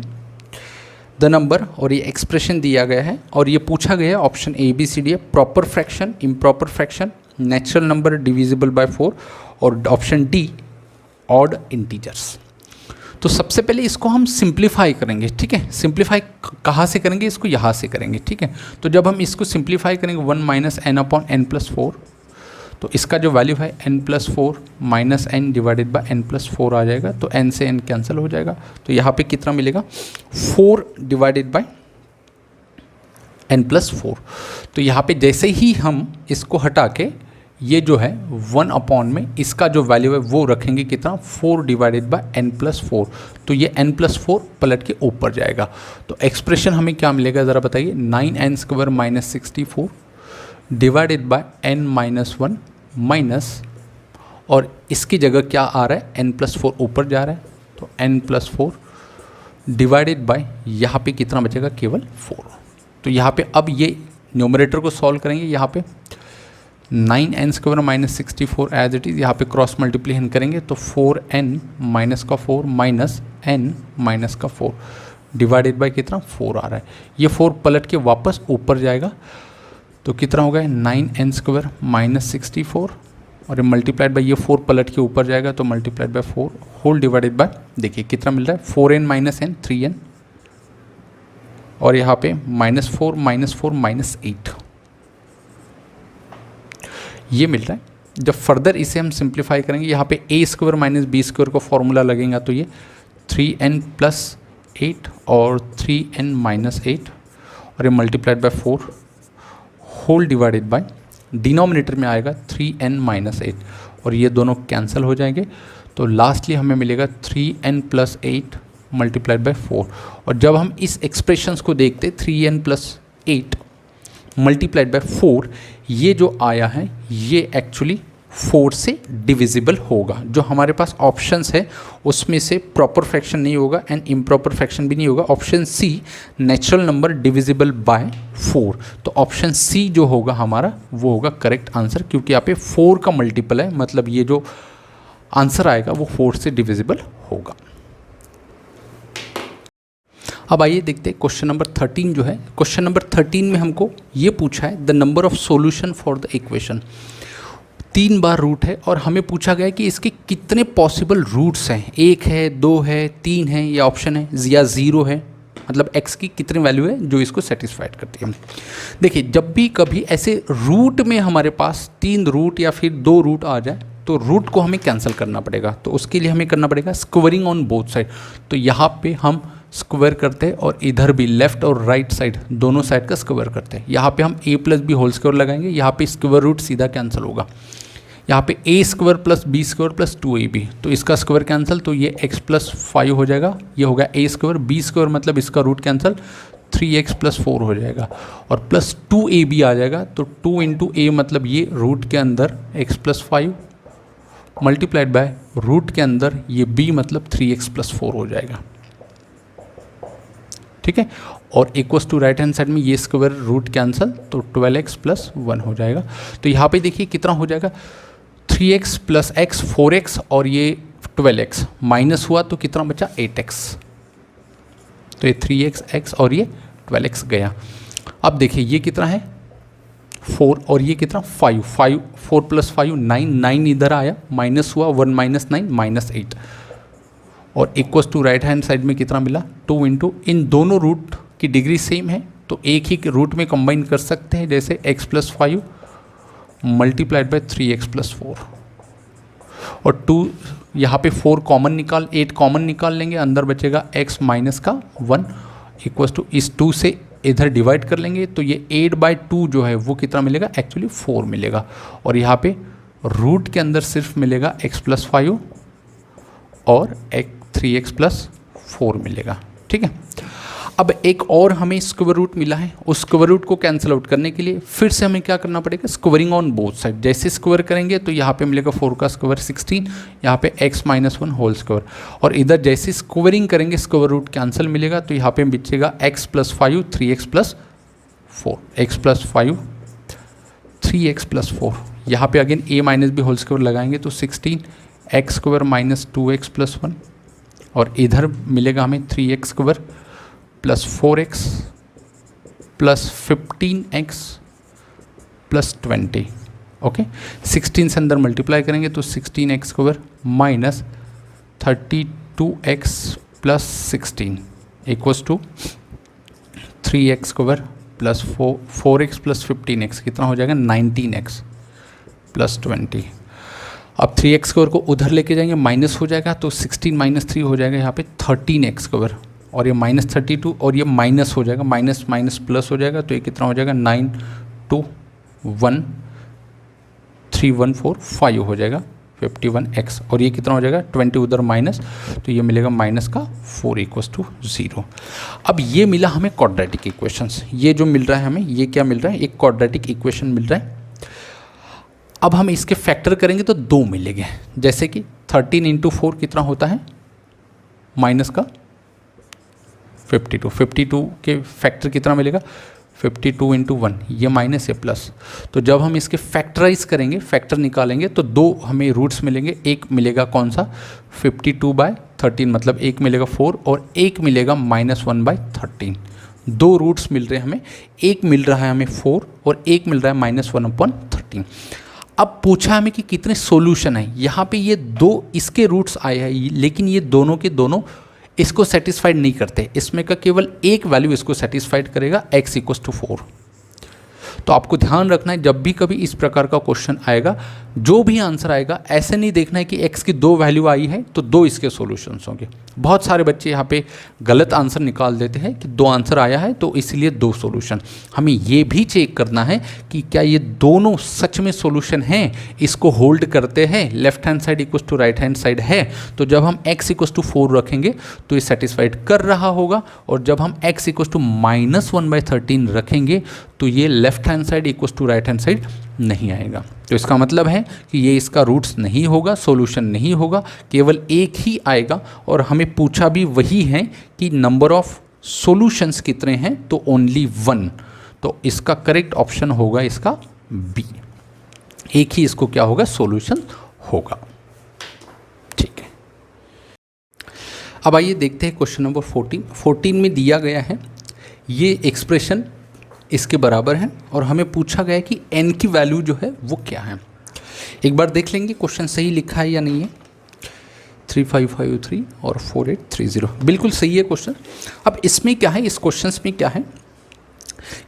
the number, और ये एक्सप्रेशन दिया गया है और ये पूछा गया है option A B C D है, proper fraction, improper fraction, natural number divisible by 4 और ऑप्शन डी ऑड इंटीजर्स। तो सबसे पहले इसको हम सिंप्लीफाई करेंगे, ठीक है। सिंप्लीफाई कहाँ से करेंगे, इसको यहाँ से करेंगे, ठीक है। तो जब हम इसको सिंप्लीफाई करेंगे 1 minus N upon N plus 4, तो इसका जो वैल्यू है n plus 4 minus N divided by n plus 4 आ जाएगा, तो n से n कैंसिल हो जाएगा। तो यहाँ पे कितना मिलेगा 4 डिवाइडेड बाय n प्लस 4। तो यहाँ पे जैसे ही हम इसको हटा के ये जो है 1 अपॉन में इसका जो वैल्यू है वो रखेंगे कितना 4 डिवाइडेड बाय n प्लस 4, तो ये n प्लस 4 पलट के ऊपर जाएगा। तो एक्सप्रेशन हमें क्या मिलेगा ज़रा बताइए, 9n square minus 64 divided by n minus 1 minus, और इसकी जगह क्या आ रहा है n प्लस 4 ऊपर जा रहा है, तो n प्लस 4 डिवाइडेड बाय यहाँ पे कितना बचेगा केवल 4। तो यहाँ पे अब ये न्यूमरेटर को सॉल्व करेंगे, यहाँ पे 9n square minus 64 as it is, यहाँ पे क्रॉस मल्टीप्लिकेशन करेंगे तो 4n माइनस का 4 माइनस n माइनस का 4 डिवाइडेड बाय कितना 4 आ रहा है। ये 4 पलट के वापस ऊपर जाएगा, तो कितना होगा 9n स्क्वायर माइनस 64 और ये मल्टीप्लाइड बाय ये 4 पलट के ऊपर जाएगा, तो multiplied by 4 whole divided by, देखिए कितना मिल रहा है 4n माइनस n 3n, और यहाँ पे -4 माइनस 8 ये मिल रहा है। जब फर्दर इसे हम सिंप्लीफाई करेंगे, यहाँ पे a square minus B square को फॉर्मूला लगेगा, तो ये 3n प्लस 8 और 3n माइनस 8 और ये multiplied by 4 whole divided by, denominator में आएगा 3n माइनस 8 और ये दोनों कैंसिल हो जाएंगे, तो लास्टली हमें मिलेगा 3n प्लस 8 मल्टीप्लाइड बाय 4। और जब हम इस एक्सप्रेशंस को देखते 3n प्लस 8 मल्टीप्लाइड बाय 4, ये जो आया है ये एक्चुअली 4 से डिविजिबल होगा। जो हमारे पास ऑप्शंस है उसमें से प्रॉपर फ्रैक्शन नहीं होगा एंड इम्प्रॉपर फ्रैक्शन भी नहीं होगा। Option C natural number divisible by 4, तो ऑप्शन सी जो होगा हमारा वो होगा करेक्ट आंसर, क्योंकि यहाँ पे 4 का मल्टीपल है, मतलब ये जो आंसर आएगा वो 4 से डिविजिबल होगा। अब आइए देखते हैं क्वेश्चन नंबर 13 जो है। क्वेश्चन नंबर 13 में हमको ये पूछा है the number of solution for the equation. 3 बार रूट है और हमें पूछा गया है कि इसके कितने पॉसिबल रूट्स हैं, 1 है, 2 है, 3 है या ऑप्शन है या 0 है, मतलब x की कितनी वैल्यू है जो इसको सेटिस्फाइड करती है। देखिए जब भी कभी ऐसे रूट में हमारे पास 3 रूट या फिर 2 रूट आ जाए तो रूट को हमें कैंसिल करना पड़ेगा, तो उसके लिए हमें करना पड़ेगा स्क्वायरिंग ऑन बोथ साइड। तो यहाँ पे हम स्क्वायर करते हैं और इधर भी लेफ्ट और राइट साइड दोनों साइड का स्क्वायर करते हैं। यहाँ पे हम a plus B whole square लगाएंगे, यहाँ पे स्क्वायर रूट सीधा कैंसिल होगा। यहाँ पे a square plus B square plus 2ab, तो इसका स्क्वायर कैंसिल, तो ये x प्लस 5 हो जाएगा, ये होगा a स्क्वायर, b स्क्वायर मतलब इसका रूट कैंसिल 3x प्लस 4 हो जाएगा और प्लस 2ab आ जाएगा, तो 2 इंटू a मतलब ये रूट के अंदर x plus 5 multiplied by root के अंदर ये b मतलब 3x प्लस 4 हो जाएगा, ठीक है। और equals to right hand side में ये स्क्वायर रूट कैंसिल, तो 12x प्लस 1 हो जाएगा। तो यहाँ पे देखिए कितना हो जाएगा 3x प्लस x 4x और ये 12x माइनस हुआ तो कितना बचा 8x, तो ये 3x और ये 12x गया। अब देखिए ये कितना है 4 और ये कितना 5 4 प्लस 5 9 इधर आया, माइनस हुआ 1 माइनस 9 माइनस 8 और equals to right hand side में कितना मिला 2 इंटू, इन दोनों रूट की डिग्री सेम है तो एक ही रूट में कंबाइन कर सकते हैं, जैसे x plus 5 multiplied bye 3x plus 4 और 2 यहाँ पे 4 कॉमन निकाल 8 कॉमन निकाल लेंगे, अंदर बचेगा x माइनस का 1 इक्वल्स टू इस 2 से इधर डिवाइड कर लेंगे, तो ये 8/2 जो है वो कितना मिलेगा एक्चुअली 4 मिलेगा और यहाँ पे रूट के अंदर सिर्फ मिलेगा x प्लस 5 और 3x प्लस 4 मिलेगा, ठीक है। अब एक और हमें स्क्वायर रूट मिला है, उस स्क्वायर रूट को कैंसिल आउट करने के लिए फिर से हमें क्या करना पड़ेगा स्क्वायरिंग ऑन बोथ साइड। जैसे स्क्वायर करेंगे तो यहाँ पे मिलेगा 4 का स्क्वायर 16, यहाँ पे x माइनस 1 होल स्क्वायर और इधर जैसे स्क्वायरिंग करेंगे स्क्वायर रूट कैंसिल मिलेगा, तो यहाँ पे बचेगा x plus 5 3x plus 4, x plus 5 3x plus 4, यहाँ पे again a minus B whole square लगाएंगे तो 16 x square minus 2x plus 1 और इधर मिलेगा हमें 3x square plus 4x plus 15x plus 20। Okay, 16 से अंदर मल्टीप्लाई करेंगे तो 16x square minus 32x plus 16 equals to 3x square plus 4x plus 15x कितना हो जाएगा 19x प्लस 20। अब 3x स्क्वायर को उधर लेके जाएंगे माइनस हो जाएगा तो 16 माइनस 3 हो जाएगा यहाँ पे 13x स्क्वायर और ये माइनस 32 और ये माइनस हो जाएगा, माइनस माइनस प्लस हो जाएगा तो ये कितना हो जाएगा 9 2 1 3 1 4 5 हो जाएगा 51x और ये कितना हो जाएगा 20 उधर माइनस तो ये मिलेगा माइनस का 4 इक्वल्स टू 0। अब ये मिला हमें क्वाड्रेटिक इक्वेशंस, ये जो मिल रहा है हमें ये क्या मिल रहा है, एक क्वाड्रेटिक इक्वेशन मिल रहा है। अब हम इसके फैक्टर करेंगे तो 2 मिलेंगे, जैसे कि 13 इंटू 4 कितना होता है माइनस का 52, 52 के फैक्टर कितना मिलेगा 52 इंटू 1 ये माइनस है प्लस। तो जब हम इसके फैक्टराइज करेंगे, फैक्टर निकालेंगे तो 2 हमें रूट्स मिलेंगे, एक मिलेगा कौन सा 52/13 मतलब एक मिलेगा 4 और एक मिलेगा -1/13। 2 रूट्स मिल रहे हैं हमें, एक मिल रहा है हमें 4 और एक मिल रहा है -1/13। अब पूछा हमें कि कितने सॉल्यूशन है, यहाँ पे ये 2 इसके रूट्स आए हैं लेकिन ये दोनों के दोनों इसको सेटिस्फाइड नहीं करते, इसमें का केवल एक वैल्यू इसको सेटिस्फाइड करेगा x इक्वल्स टू 4। तो आपको ध्यान रखना है जब भी कभी इस प्रकार का क्वेश्चन आएगा, जो भी आंसर आएगा ऐसे नहीं देखना है कि x की 2 वैल्यू आई है तो 2 इसके सॉल्यूशंस होंगे। बहुत सारे बच्चे यहाँ पे गलत आंसर निकाल देते हैं कि 2 आंसर आया है तो इसलिए 2 सॉल्यूशन। हमें ये भी चेक करना है कि क्या ये दोनों सच में सॉल्यूशन हैं, इसको होल्ड करते हैं, left hand side equals to right hand side है तो जब हम x इक्वल्स टू 4 रखेंगे तो ये सेटिस्फाइड कर रहा होगा, और जब हम x इक्वल्स टू -1/13 रखेंगे तो ये left hand side equals to right hand side नहीं आएगा। तो इसका मतलब है कि ये इसका रूट्स नहीं होगा, सॉल्यूशन नहीं होगा, केवल एक ही आएगा। और हमें पूछा भी वही है कि नंबर ऑफ सॉल्यूशंस कितने हैं, तो ओनली 1। तो इसका करेक्ट ऑप्शन होगा इसका बी, एक ही इसको क्या होगा सॉल्यूशन होगा। ठीक है, अब आइए देखते हैं क्वेश्चन नंबर 14 में दिया गया है ये एक्सप्रेशन इसके बराबर है और हमें पूछा गया है कि n की वैल्यू जो है वो क्या है। एक बार देख लेंगे क्वेश्चन सही लिखा है या नहीं है। 3553 और 4830 बिल्कुल सही है क्वेश्चन। अब इसमें क्या है, इस क्वेश्चन में क्या है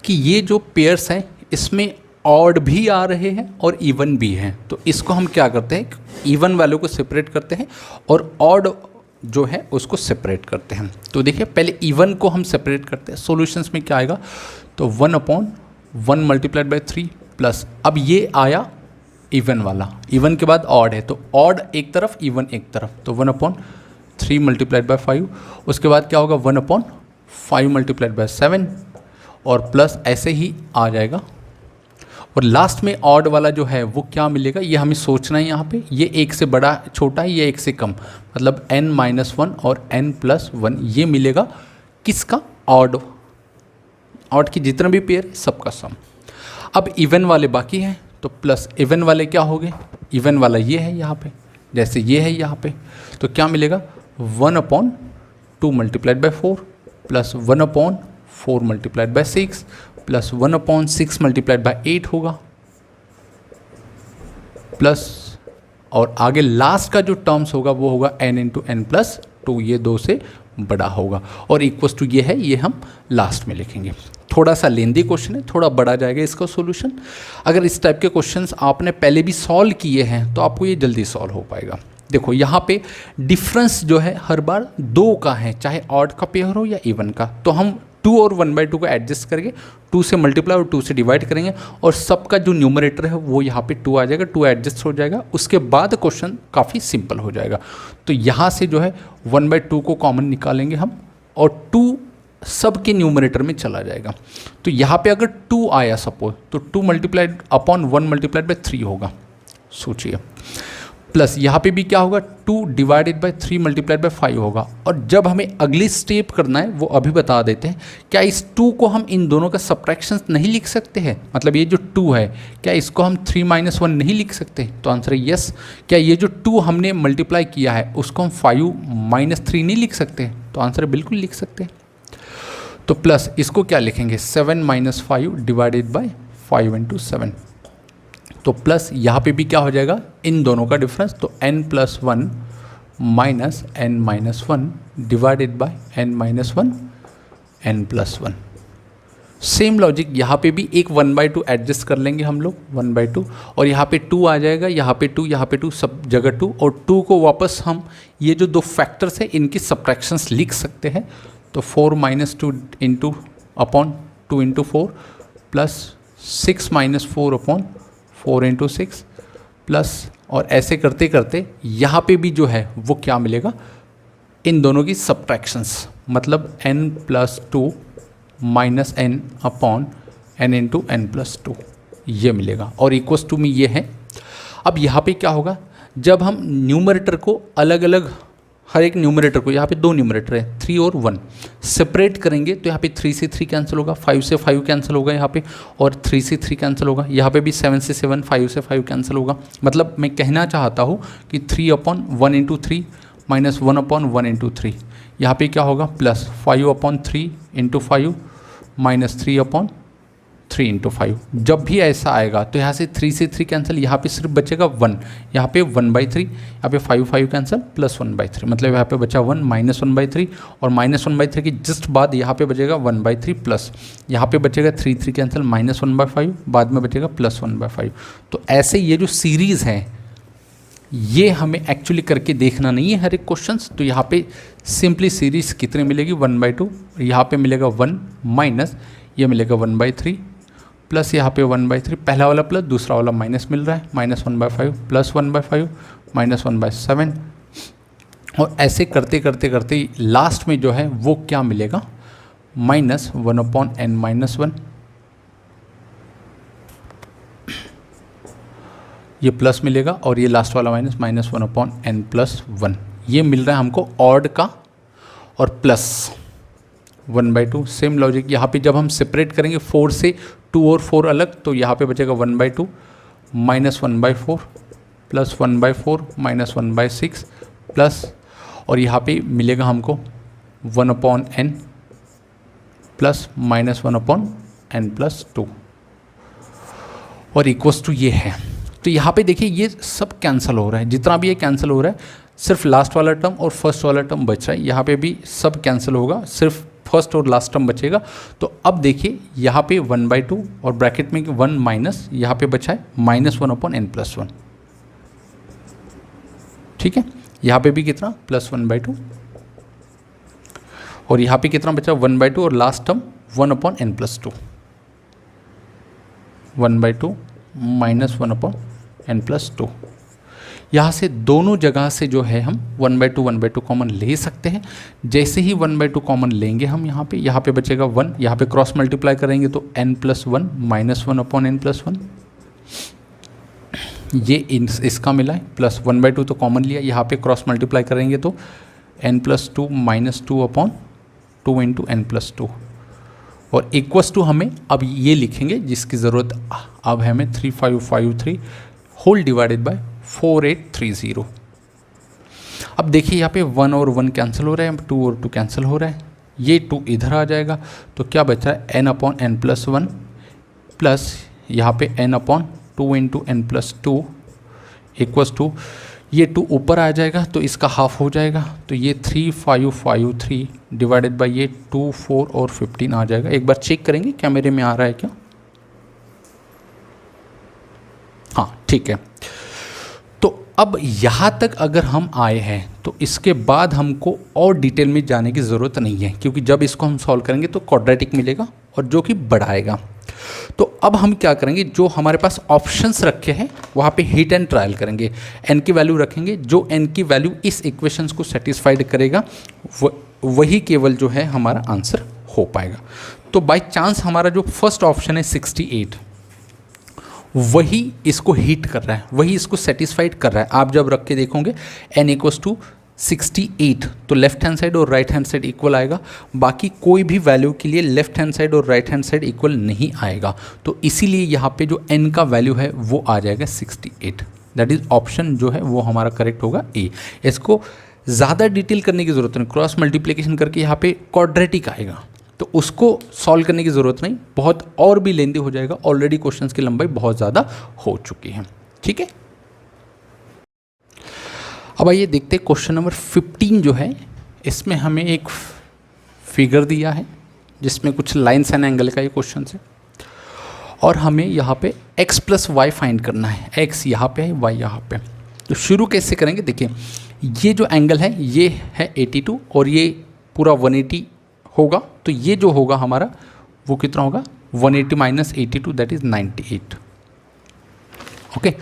कि ये जो पेयर्स हैं इसमें ऑड भी आ रहे हैं और इवन भी हैं। तो इसको हम क्या करते हैं, इवन वैल्यू को सेपरेट करते हैं और ऑड जो है उसको सेपरेट करते हैं। तो देखिए पहले इवन को हम सेपरेट करते हैं, सॉल्यूशंस में क्या आएगा तो 1/1 मल्टीप्लाइड बाई 3 प्लस, अब ये आया इवन वाला, इवन के बाद ऑड है तो ऑड एक तरफ इवन एक तरफ, तो 1/3 मल्टीप्लाइड बाई 5, उसके बाद क्या होगा 1/5 मल्टीप्लाइड बाई 7 और प्लस ऐसे ही आ जाएगा। और लास्ट में ऑड वाला जो है वो क्या मिलेगा ये हमें सोचना है यहाँ पे, ये एक से बड़ा छोटा है ये एक से कम, मतलब n-1 और n+1 ये मिलेगा किसका ऑड, ऑड की जितना भी पेयर है सबका सम। अब इवन वाले बाकी हैं तो प्लस इवन वाले क्या हो गए, इवन वाला ये है यहाँ पे जैसे ये है यहाँ पे, तो क्या मिलेगा 1/2 multiplied by 4 plus 1/4 multiplied by 6 plus 1/6 multiplied by 8 होगा प्लस, और आगे लास्ट का जो टर्म्स होगा वो होगा n × n+2, ये 2 से बड़ा होगा और इक्वल्स टू ये है, ये हम लास्ट में लिखेंगे। थोड़ा सा लेंदी क्वेश्चन है, थोड़ा बड़ा जाएगा इसका सॉल्यूशन। अगर इस टाइप के क्वेश्चंस आपने पहले भी सॉल्व किए हैं तो आपको ये जल्दी सॉल्व हो पाएगा। देखो यहाँ पे डिफरेंस जो है हर बार 2 का है, चाहे ऑड का पेयर हो या इवन का, तो हम 2 और 1/2 को एडजस्ट करके 2 से मल्टीप्लाई और 2 से डिवाइड करेंगे और सबका जो न्यूमरेटर है वो यहाँ पे 2 आ जाएगा, 2 एडजस्ट हो जाएगा, उसके बाद क्वेश्चन काफ़ी सिंपल हो जाएगा। तो यहाँ से जो है 1/2 को कॉमन निकालेंगे हम और 2 सब के न्यूमरेटर में चला जाएगा। तो यहाँ पे अगर 2 आया सपोज तो 2 मल्टीप्लाइड अपॉन 1 मल्टीप्लाइड बाई 3 होगा। सोचिए प्लस यहाँ पे भी क्या होगा 2 डिवाइडेड बाय 3 मल्टीप्लाइड बाय 5 होगा। और जब हमें अगली स्टेप करना है वो अभी बता देते हैं। क्या इस 2 को हम इन दोनों का सब्ट्रैक्शन नहीं लिख सकते हैं? मतलब ये जो 2 है क्या इसको हम 3 - 1 नहीं लिख सकते? तो आंसर है यस। क्या ये जो 2 हमने मल्टीप्लाई किया है उसको हम 5 - 3 नहीं लिख सकते? तो आंसर बिल्कुल लिख सकते हैं। तो प्लस इसको क्या लिखेंगे 7 - 5 डिवाइडेड बाय 5 × 7। तो प्लस यहाँ पे भी क्या हो जाएगा इन दोनों का डिफरेंस, तो n+1 minus n-1 divided by n-1 n+1। Same logic यहाँ पे भी एक 1/2 एडजस्ट कर लेंगे हम लोग 1/2, और यहाँ पे 2 आ जाएगा, यहाँ पे 2, यहाँ पे 2, सब जगह 2, और 2 को वापस हम ये जो दो फैक्टर्स है इनकी सब्ट्रैक्शंस लिख सकते हैं। तो 4 - 2 × अपॉन 2 × 4 प्लस 6 - 4 अपॉन 4 × 6 प्लस, और ऐसे करते करते यहाँ पे भी जो है वो क्या मिलेगा इन दोनों की सब्ट्रैक्शंस, मतलब n+2 minus n upon n × n+2 ये मिलेगा, और इक्वल्स टू में ये है। अब यहाँ पे क्या होगा जब हम न्यूमरेटर को अलग अलग, हर एक न्यूमरेटर को, यहाँ पे 2 न्यूमरेटर है 3 और 1, सेपरेट करेंगे तो यहाँ पे 3 से 3 कैंसिल होगा, 5 से 5 कैंसिल होगा यहाँ पे, और 3 से 3 कैंसिल होगा, यहाँ पे भी 7 से 7, 5 से 5 कैंसिल होगा। मतलब मैं कहना चाहता हूँ कि 3/1 × 3 माइनस 1/1 × 3, यहाँ पे क्या होगा प्लस 5/3 × 5 माइनस 3/3 × 5। जब भी ऐसा आएगा तो यहाँ से 3 से 3 कैंसिल, यहाँ पे सिर्फ बचेगा 1, यहाँ पे 1/3, यहाँ पे 5 कैंसिल प्लस 1/3, मतलब यहाँ पे बचा 1 माइनस 1/3, और माइनस 1/3 की जस्ट बाद यहाँ पे बचेगा 1/3 प्लस, यहाँ पे बचेगा 3 कैंसिल माइनस 1/5, बाद में बचेगा प्लस 1/5। तो ऐसे ये जो सीरीज़ है ये हमें एक्चुअली करके देखना नहीं है हर एक क्वेश्चंस। तो यहाँ पे सिंपली सीरीज़ कितनी मिलेगी 1/2, यहाँ पे मिलेगा 1 माइनस ये मिलेगा 1/3 प्लस यहाँ पे 1/3, पहला वाला प्लस दूसरा वाला माइनस मिल रहा है, माइनस 1/5 प्लस 1/5 माइनस 1/7, और ऐसे करते करते करते लास्ट में जो है वो क्या मिलेगा माइनस 1/n-1, ये प्लस मिलेगा, और ये लास्ट वाला माइनस -1/n+1, ये मिल रहा है हमको ऑड का, और प्लस 1/2। सेम लॉजिक यहाँ पे जब हम सेपरेट करेंगे 4 से 2 और 4 अलग, तो यहाँ पे बचेगा 1/2 माइनस 1/4 प्लस 1/4 माइनस 1/6 प्लस, और यहाँ पे मिलेगा हमको 1/n प्लस माइनस 1/n+2, और इक्वल्स टू ये है। तो यहाँ पे देखिए ये सब कैंसिल हो रहा है, जितना भी ये कैंसिल हो रहा है, सिर्फ लास्ट वाला टर्म और फर्स्ट वाला टर्म बच रहा है, यहाँ पे भी सब कैंसिल होगा, सिर्फ फर्स्ट और लास्ट टर्म बचेगा। तो अब देखिए यहाँ पे 1/2 और ब्रैकेट में 1 माइनस यहाँ पे बचा है -1/n+1, ठीक है। यहाँ पे भी कितना प्लस 1/2, और यहाँ पे कितना बचा 1/2, और last term 1/n+2, 1/2 minus 1/n+2। यहाँ से दोनों जगह से जो है हम 1/2 कॉमन ले सकते हैं। जैसे ही 1/2 कॉमन लेंगे हम यहाँ पे बचेगा 1, यहाँ पे क्रॉस मल्टीप्लाई करेंगे तो n+1 माइनस 1/n+1, ये इसका मिला है, प्लस 1/2 तो कॉमन लिया, यहाँ पे क्रॉस मल्टीप्लाई करेंगे तो n+2 माइनस 2/2 × n+2, और इक्वल्स टू हमें अब ये लिखेंगे जिसकी ज़रूरत अब है हमें 3553 होल डिवाइडेड बाय 4830। अब देखिए यहाँ पे 1 और 1 कैंसिल हो रहा है, 2 और 2 कैंसिल हो रहा है, ये 2 इधर आ जाएगा, तो क्या बचा है n/n+1 प्लस यहाँ पे n/2 × n+2 इक्वल्स टू ये 2 ऊपर आ जाएगा तो इसका हाफ हो जाएगा, तो ये 3553 डिवाइडेड बाय ये 2, 4 और 15 आ जाएगा। एक बार चेक करेंगे कैमरे में आ रहा है क्या? हाँ ठीक है। तो अब यहाँ तक अगर हम आए हैं तो इसके बाद हमको और डिटेल में जाने की ज़रूरत नहीं है, क्योंकि जब इसको हम सॉल्व करेंगे तो क्वाड्रेटिक मिलेगा और जो कि बढ़ाएगा। तो अब हम क्या करेंगे, जो हमारे पास ऑप्शंस रखे हैं वहाँ पे हिट एंड ट्रायल करेंगे, n की वैल्यू रखेंगे, जो n की वैल्यू इस इक्वेशंस को सेटिस्फाइड करेगा वही केवल जो है हमारा आंसर हो पाएगा। तो बाय चांस हमारा जो फर्स्ट ऑप्शन है 68 वही इसको हीट कर रहा है, वही इसको सेटिस्फाइड कर रहा है। आप जब रख के देखोगे n इक्वल्स टू 68, तो लेफ्ट हैंड साइड और राइट हैंड साइड इक्वल आएगा। बाकी कोई भी वैल्यू के लिए लेफ्ट हैंड साइड और राइट हैंड साइड इक्वल नहीं आएगा, तो इसीलिए यहाँ पे जो n का वैल्यू है वो आ जाएगा 68। दैट इज ऑप्शन जो है वो हमारा करेक्ट होगा ए। इसको ज़्यादा डिटेल करने की ज़रूरत नहीं, क्रॉस मल्टीप्लिकेशन करके यहाँ पे क्वाड्रेटिक आएगा, तो उसको सॉल्व करने की ज़रूरत नहीं, बहुत और भी लेंदी हो जाएगा। ऑलरेडी क्वेश्चंस की लंबाई बहुत ज़्यादा हो चुकी है। ठीक है, अब आइए देखते हैं क्वेश्चन नंबर 15 जो है, इसमें हमें एक फिगर दिया है जिसमें कुछ लाइन्स एंड एंगल का ये क्वेश्चन है, और हमें यहाँ पे x प्लस वाई फाइंड करना है। x यहाँ पे है, y यहाँ पे। तो शुरू कैसे करेंगे, देखिए ये जो एंगल है ये है 82 और ये पूरा 180 होगा, तो ये जो होगा हमारा वो कितना होगा 180 माइनस 82, दैट इज़ 98। ओके,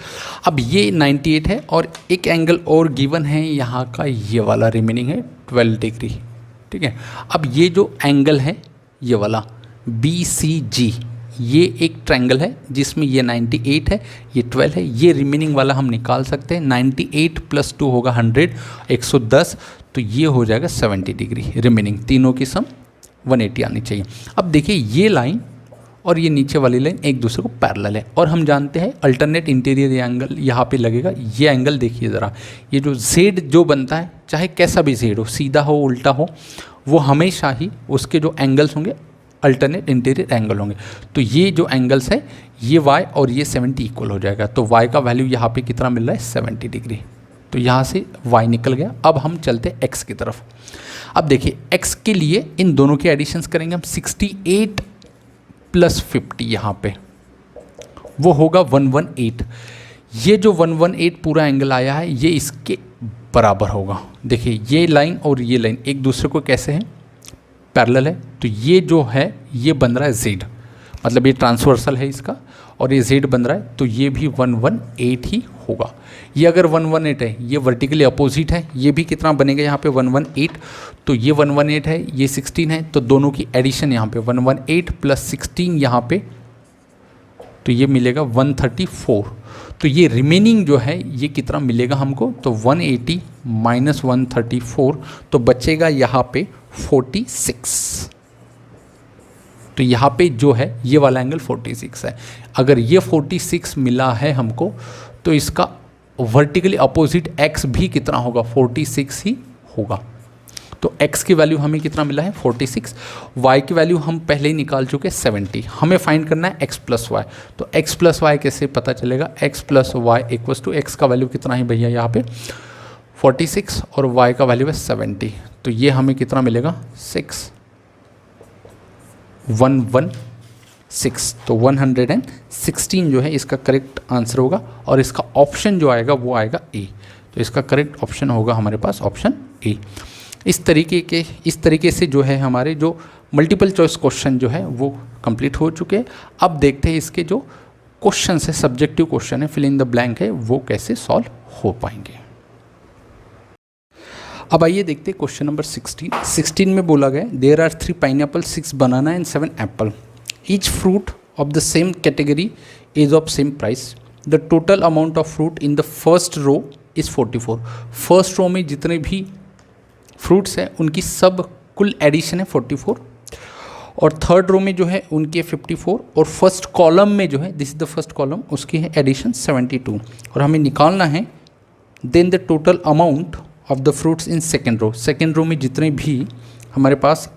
अब ये 98 है और एक एंगल और गिवन है यहाँ का, ये वाला रिमेनिंग है 12 डिग्री। ठीक है, अब ये जो एंगल है ये वाला BCG, ये एक ट्रायंगल है जिसमें ये 98 है, ये 12 है, ये रिमेनिंग वाला हम निकाल सकते हैं। 98 प्लस 2 होगा 100, 110, तो ये हो जाएगा 70 डिग्री। रिमेनिंग तीनों की सम 180 आनी चाहिए। अब देखिए ये लाइन और ये नीचे वाली लाइन एक दूसरे को पैरेलल है, और हम जानते हैं अल्टरनेट इंटीरियर एंगल यहाँ पे लगेगा। ये एंगल देखिए ज़रा, ये जो Z जो बनता है, चाहे कैसा भी Z हो, सीधा हो उल्टा हो, वो हमेशा ही उसके जो एंगल्स होंगे अल्टरनेट इंटीरियर एंगल होंगे। तो ये जो एंगल्स है ये y और ये 70 इक्वल हो जाएगा, तो y का वैल्यू यहाँ पे कितना मिल रहा है 70 डिग्री। तो यहाँ से y निकल गया। अब हम चलते हैं x की तरफ। अब देखिए x के लिए इन दोनों के एडिशंस करेंगे हम। 68 प्लस 50 यहाँ पे वो होगा 118। ये जो 118 पूरा एंगल आया है ये इसके बराबर होगा। देखिए ये लाइन और ये लाइन एक दूसरे को कैसे हैं, पैरेलल है, तो ये जो है ये बन रहा है Z, मतलब ये ट्रांसवर्सल है इसका, और ये Z बन रहा है, तो ये भी 118 ही होगा। ये अगर 118 है, ये वर्टिकली अपोजिट है, ये भी कितना बनेगा यहाँ पे 118, तो ये 118 है, ये 16 है, तो दोनों की एडिशन यहाँ पे 118 प्लस 16 यहाँ पे, तो ये मिलेगा 134। तो ये रिमेनिंग जो है ये कितना मिलेगा हमको, तो 180 माइनस 134, तो बचेगा यहाँ पे 46। तो यहाँ पे जो है ये वाला एंगल 46 है। अगर ये 46 मिला है हमको, तो इसका वर्टिकली अपोजिट x भी कितना होगा 46 ही होगा। तो x की वैल्यू हमें कितना मिला है 46, y की वैल्यू हम पहले ही निकाल चुके 70। हमें फाइंड करना है x प्लस वाई। तो x प्लस वाई कैसे पता चलेगा, x plus Y equals to x का वैल्यू कितना है भैया यहाँ पे 46 और y का वैल्यू है 70, तो ये हमें कितना मिलेगा 116। तो 116 जो है इसका करेक्ट आंसर होगा, और इसका ऑप्शन जो आएगा वो आएगा ए। तो इसका करेक्ट ऑप्शन होगा हमारे पास ऑप्शन ए। इस तरीके से जो है हमारे जो मल्टीपल चॉइस क्वेश्चन जो है वो कंप्लीट हो चुके हैं। अब देखते हैं इसके जो क्वेश्चन है, सब्जेक्टिव क्वेश्चन है, फिल इन द ब्लैंक है, वो कैसे सॉल्व हो पाएंगे। अब आइए देखते हैं क्वेश्चन नंबर 16 में बोला गया there are 3 pineapple, 6 banana and 7 apple, each fruit of the same category is of same price, the total amount of fruit in the first row is 44। First row में जितने भी फ्रूट्स हैं उनकी सब कुल एडिशन है 44, और थर्ड रो में जो है उनकी है 54, और फर्स्ट कॉलम में जो है, this is the first column, उसकी है एडिशन 72, और हमें निकालना है then the total amount of the fruits in second row. Second row में जितने भी हमारे पास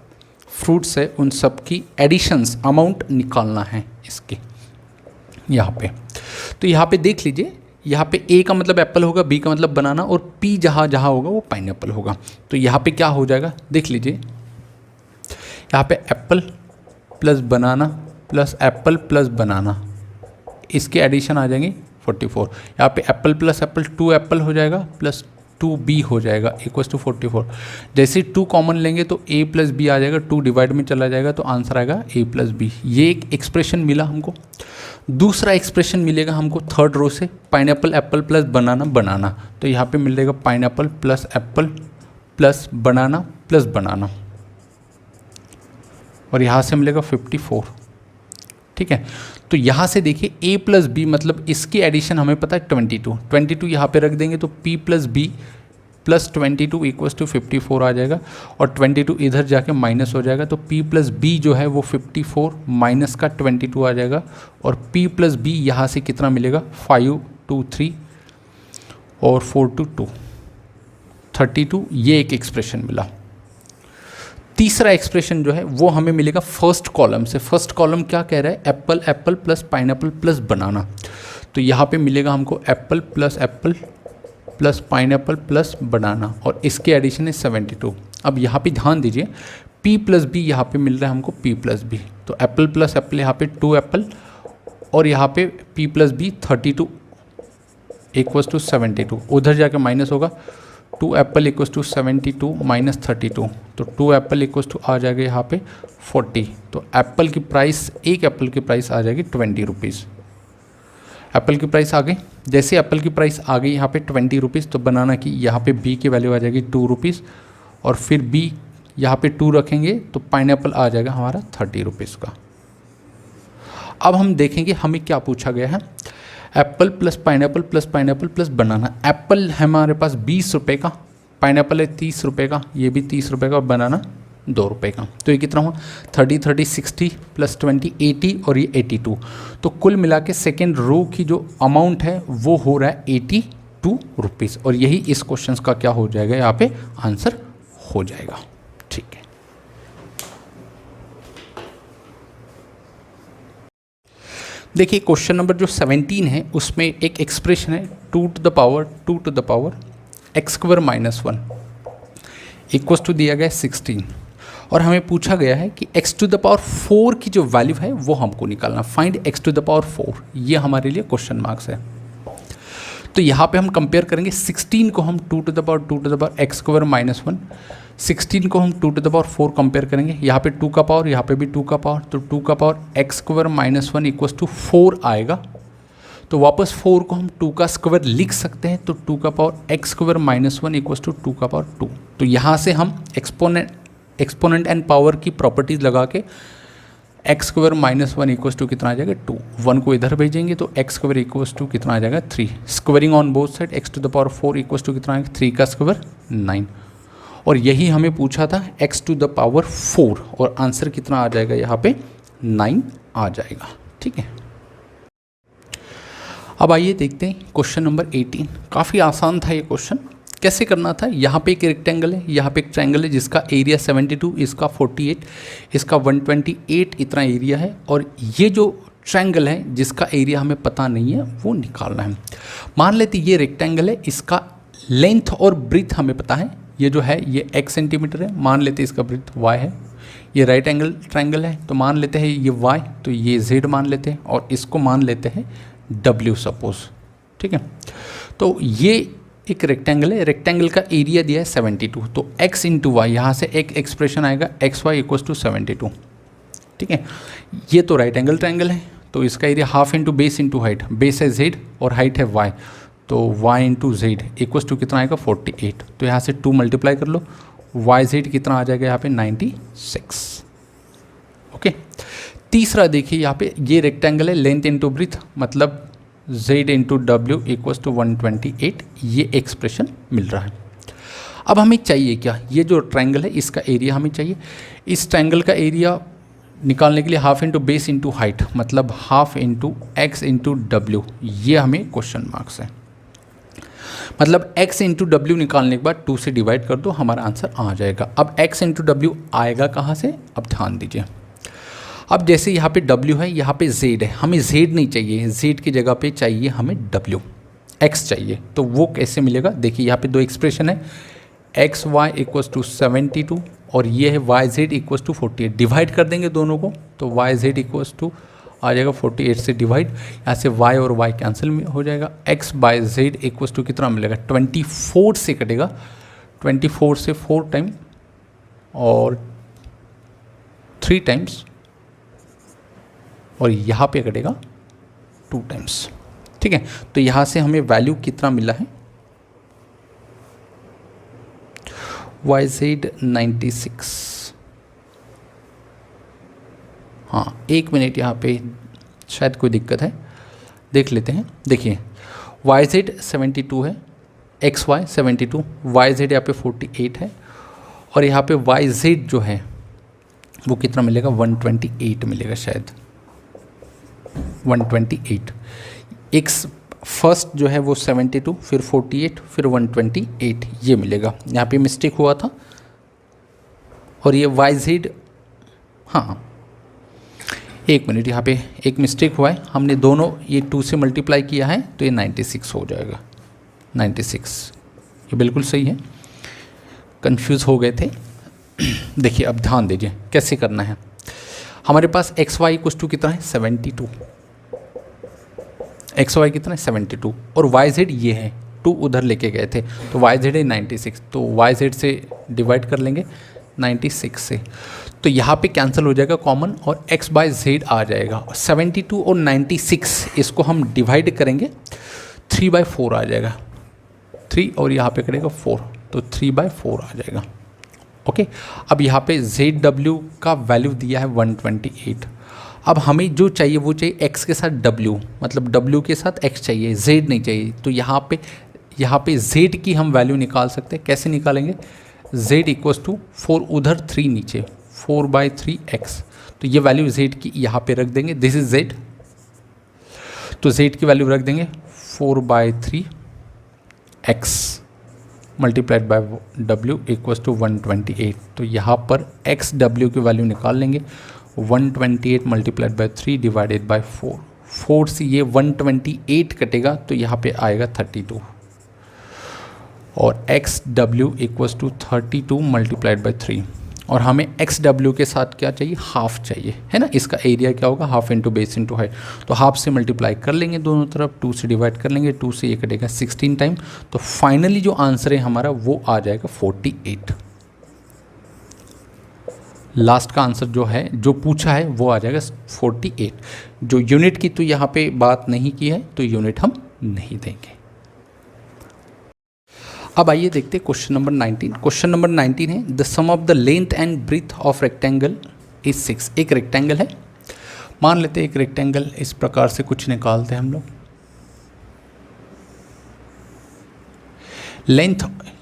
फ्रूट्स है उन सब की एडिशंस अमाउंट निकालना है इसके यहाँ पे। तो यहाँ पे देख लीजिए, यहाँ पे A का मतलब एप्पल होगा, B का मतलब बनाना, और P जहाँ जहाँ होगा वो पाइनएप्पल होगा। तो यहाँ पे क्या हो जाएगा देख लीजिए, यहाँ पे एप्पल प्लस बनाना प्लस एप्पल प्लस बनाना, इसके एडिशन आ जाएंगे 44। यहाँ पे एप्पल प्लस एप्पल 2 एप्पल हो जाएगा प्लस 2B हो जाएगा इक्वल्स टू 44। जैसे 2 कॉमन लेंगे तो A प्लस B आ जाएगा, 2 डिवाइड में चला जाएगा तो आंसर आएगा A प्लस B। ये एक एक्सप्रेशन मिला हमको। दूसरा एक्सप्रेशन मिलेगा हमको थर्ड रो से, पाइनएप्पल एप्पल प्लस बनाना बनाना, तो यहाँ पे मिलेगा pineapple plus Apple plus banana, और यहाँ से मिलेगा 54। ठीक है। तो यहाँ से देखिए a प्लस बी मतलब इसकी एडिशन हमें पता है 22 यहाँ पे रख देंगे तो p plus B plus 22 equals to 54 आ जाएगा और 22 इधर जाके माइनस हो जाएगा तो p प्लस बी जो है वो 54 माइनस का 22 आ जाएगा और p प्लस बी यहाँ से कितना मिलेगा 5 2 3 और 4 2 2 32। ये एक एक्सप्रेशन मिला। तीसरा एक्सप्रेशन जो है वो हमें मिलेगा फर्स्ट कॉलम से। फर्स्ट कॉलम क्या कह रहा है, apple apple plus pineapple plus banana. तो यहाँ पे मिलेगा हमको apple plus pineapple plus banana और इसके एडिशन है 72। अब यहाँ पे ध्यान दीजिए p प्लस बी यहाँ पे मिल रहा है हमको p प्लस बी, तो एप्पल प्लस एप्पल यहाँ पे 2 एप्पल और यहाँ पे p plus B 32 equals to 72। उधर जाके माइनस होगा 2 एप्पल इक्वल्स टू 72 माइनस 32 तो 2 एप्पल इक्वल्स टू आ जाएगा यहाँ पे 40। तो एप्पल की प्राइस, एक एप्पल की प्राइस आ जाएगी 20 रुपीज़। एप्पल की प्राइस आ गई। जैसे एप्पल की प्राइस आ गई यहाँ पे 20 रुपीज़ तो बनाना की यहाँ पे बी की वैल्यू आ जाएगी 2 रुपीज़ और फिर बी यहाँ पे 2 रखेंगे तो पाइनएप्पल आ जाएगा हमारा 30 रुपीज़ का। अब हम देखेंगे हमें क्या पूछा गया है, एप्पल प्लस पाइनएप्पल प्लस बनाना। एप्पल है हमारे पास 20 रुपये का, पाइनएप्पल है 30 रुपये का, ये भी 30 रुपये का और बनाना 2 रुपये का। तो ये कितना हुआ 30 60 प्लस 20 80 और ये 82। तो कुल मिला के सेकेंड रो की जो अमाउंट है वो हो रहा है 82 रुपीज़ और यही इस क्वेश्चन का क्या हो जाएगा, यहाँ पे आंसर हो जाएगा। ठीक है, देखिए क्वेश्चन नंबर जो 17 है उसमें एक एक्सप्रेशन है 2 to the power X square minus 1 equals to दिया गया 16 और हमें पूछा गया है कि x टू द पावर 4 की जो वैल्यू है वो हमको निकालना। Find x to the power 4, ये हमारे लिए क्वेश्चन मार्क्स है। तो यहाँ पे हम कंपेयर करेंगे 16 को हम 2 to the power X square minus 1, 16 को हम 2 टू द पावर 4 कंपेयर करेंगे। यहाँ पे 2 का पावर, यहाँ पे भी 2 का पावर, तो 2 का power X square minus 1 equals to 4 आएगा। तो वापस 4 को हम 2 का स्क्वायर लिख सकते हैं, तो 2 का power X square minus 1 equals to 2 का पावर 2। तो यहाँ से हम एक्सपोनेंट एंड पावर की प्रॉपर्टीज लगा के X square minus 1 equals to कितना आ जाएगा 2, 1 को इधर भेजेंगे तो एक्स स्क्वायर इक्वल्स टू कितना आ जाएगा 3। Squaring on both side X to the power 4 equals to कितना आएगा 3 का स्क्वायर 9। और यही हमें पूछा था एक्स टू द पावर 4 और आंसर कितना आ जाएगा यहाँ पे 9 आ जाएगा। ठीक है, अब आइए देखते हैं क्वेश्चन नंबर 18। काफ़ी आसान था ये क्वेश्चन। कैसे करना था, यहाँ पे एक रेक्टेंगल है, यहाँ पे एक ट्रायंगल है जिसका एरिया 72, इसका 48, इसका 128 इतना एरिया है और ये जो ट्रायंगल है जिसका एरिया हमें पता नहीं है वो निकालना है। मान लेते ये रेक्टेंगल है, इसका लेंथ और ब्रीथ हमें पता है, ये जो है ये x सेंटीमीटर है, मान लेते हैं इसका ब्रीथ y है। ये राइट एंगल ट्रायंगल है तो मान लेते हैं ये y, तो ये z मान लेते हैं और इसको मान लेते हैं w सपोज। ठीक है, तो ये एक रेक्टेंगल है, रेक्टेंगल का एरिया दिया है 72, तो x इंटू वाई, यहाँ से एक एक्सप्रेशन आएगा एक्स वाई इक्वल्स टू 72। ठीक है, ये तो राइट एंगल ट्रायंगल है तो इसका area half into base into height, base है z और हाइट है y, तो y into Z equals to कितना आएगा 48। तो यहाँ से 2 मल्टीप्लाई कर लो, वाई जेड कितना आ जाएगा यहाँ पे 96। ओके, तीसरा देखिए यहाँ पे ये रेक्टेंगल है, लेंथ इंटू ब्रीथ मतलब z into W equals to 128, ये एक्सप्रेशन मिल रहा है। अब हमें चाहिए क्या, ये जो ट्रायंगल है इसका एरिया हमें चाहिए। इस ट्रायंगल का एरिया निकालने के लिए half into base into height मतलब half into X into W, ये हमें क्वेश्चन मार्क्स है। मतलब x इंटू डब्ल्यू निकालने के बाद 2 से डिवाइड कर दो, हमारा आंसर आ जाएगा। अब x इंटू डब्ल्यू आएगा कहाँ से, अब ध्यान दीजिए। अब जैसे यहाँ पे w है, यहाँ पे z है, हमें z नहीं चाहिए, z की जगह पे चाहिए हमें w, x चाहिए। तो वो कैसे मिलेगा, देखिए यहाँ पे 2 एक्सप्रेशन है, एक्स वाई इक्वल्स टू 72 और ये है वाई जेड इक्वल्स टू 48। डिवाइड कर देंगे दोनों को तो वाई जेड इक्वल्स टू आ जाएगा 48 से डिवाइड, यहाँ से y और y कैंसिल हो जाएगा। x by Z equals to कितना मिलेगा 24 से कटेगा, 24 से 4 टाइम और 3 टाइम्स और यहाँ पे कटेगा 2 टाइम्स। ठीक है, तो यहाँ से हमें वैल्यू कितना मिला है वाई जेड 96। हाँ 1 मिनट यहाँ पे शायद कोई दिक्कत है, देख लेते हैं। देखिए वाई जेड 72 है, एक्स वाई 72, वाई जेड यहाँ पे 48 है, और यहाँ पे वाई जेड जो है वो कितना मिलेगा, 128 मिलेगा शायद, 128। एक्स फर्स्ट जो है वो 72, फिर 48, फिर 128, ये मिलेगा। यहाँ पे मिस्टेक हुआ था, और ये वाई जेड, हाँ एक मिनट, यहाँ पे एक मिस्टेक हुआ है, हमने दोनों ये 2 से मल्टीप्लाई किया है तो ये 96 हो जाएगा, 96, ये बिल्कुल सही है, कंफ्यूज हो गए थे। देखिए अब ध्यान दीजिए कैसे करना है। हमारे पास एक्स वाई इक्वल टू कितना है, 72, एक्स वाई कितना है 72, और वाई जेड ये है 2 उधर लेके गए थे, तो वाई जेड है 96, तो वाई जेड से डिवाइड कर लेंगे 96 से, तो यहाँ पे कैंसिल हो जाएगा कॉमन, और x बाय जेड आ जाएगा। 72 और 96 इसको हम डिवाइड करेंगे, 3/4 आ जाएगा, 3 और यहाँ पे करेगा 4, तो 3/4 आ जाएगा। ओके, अब यहाँ पे ZW का वैल्यू दिया है 128। अब हमें जो चाहिए वो चाहिए x के साथ W, मतलब W के साथ x चाहिए, Z नहीं चाहिए। तो यहाँ पे Z की हम वैल्यू निकाल सकते हैं। कैसे निकालेंगे, Z इक्वल्स टू 4 उधर 3 नीचे, 4/3x, तो ये वैल्यू Z की यहाँ पे रख देंगे, दिस इज Z, तो Z की वैल्यू रख देंगे 4/3x multiplied by W equals to 128। तो यहाँ पर x W की वैल्यू निकाल लेंगे, 128 मल्टीप्लाइड बाय 3 डिवाइडेड बाय 4, 4 से ये 128 कटेगा तो यहाँ पे आएगा 32, और X W equals to 32 multiplied by 3, और हमें एक्स डब्ल्यू के साथ क्या चाहिए, हाफ चाहिए, है ना। इसका एरिया क्या होगा, half into base into height, तो हाफ से मल्टीप्लाई कर लेंगे दोनों तरफ, 2 से डिवाइड कर लेंगे, 2 से ये कटेगा 16 टाइम, तो फाइनली जो आंसर है हमारा वो आ जाएगा 48। लास्ट का आंसर जो है, जो पूछा है वो आ जाएगा 48। जो यूनिट की तो यहाँ पे बात नहीं की है, तो यूनिट हम नहीं देंगे। अब आइए देखते हैं क्वेश्चन नंबर 19। क्वेश्चन नंबर 19 है, the sum of the length and breadth of rectangle is 6। एक रेक्टेंगल है, मान लेते हैं एक रेक्टेंगल, इस प्रकार से कुछ निकालते हैं हम लोग। लेंथ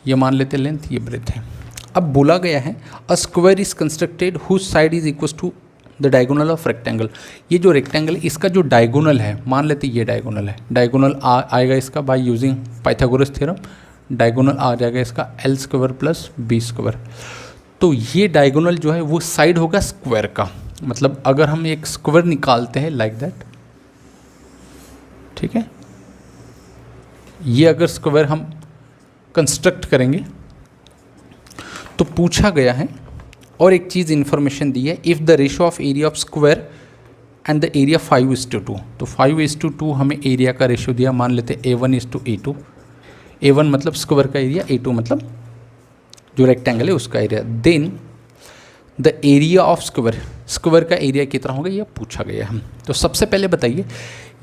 ये मान लेते हैं, लेंथ ये ब्रीथ है। अब बोला गया है a square is constructed whose side is equal to the diagonal of rectangle. ये जो रेक्टेंगल है इसका जो डायगोनल है, मान लेते ये डायगोनल है, डायगोनल आएगा इसका by using Pythagoras theorem, diagonal आ जाएगा इसका L square plus B square. तो ये डायगोनल जो है वो साइड होगा स्क्वायर का, मतलब अगर हम एक स्क्वायर निकालते हैं लाइक दैट, ठीक है, ये अगर स्क्वायर हम कंस्ट्रक्ट करेंगे तो पूछा गया है, और एक चीज़ इन्फॉर्मेशन दी है, if the ratio of area of square and the area 5:2, तो 5:2 हमें एरिया का रेशो दिया, मान लेते A1:A2, A1 मतलब स्क्वायर का एरिया, A2 मतलब जो रेक्टेंगल है उसका area, then the area of square, square का एरिया कितना होगा ये पूछा गया है। तो सबसे पहले बताइए,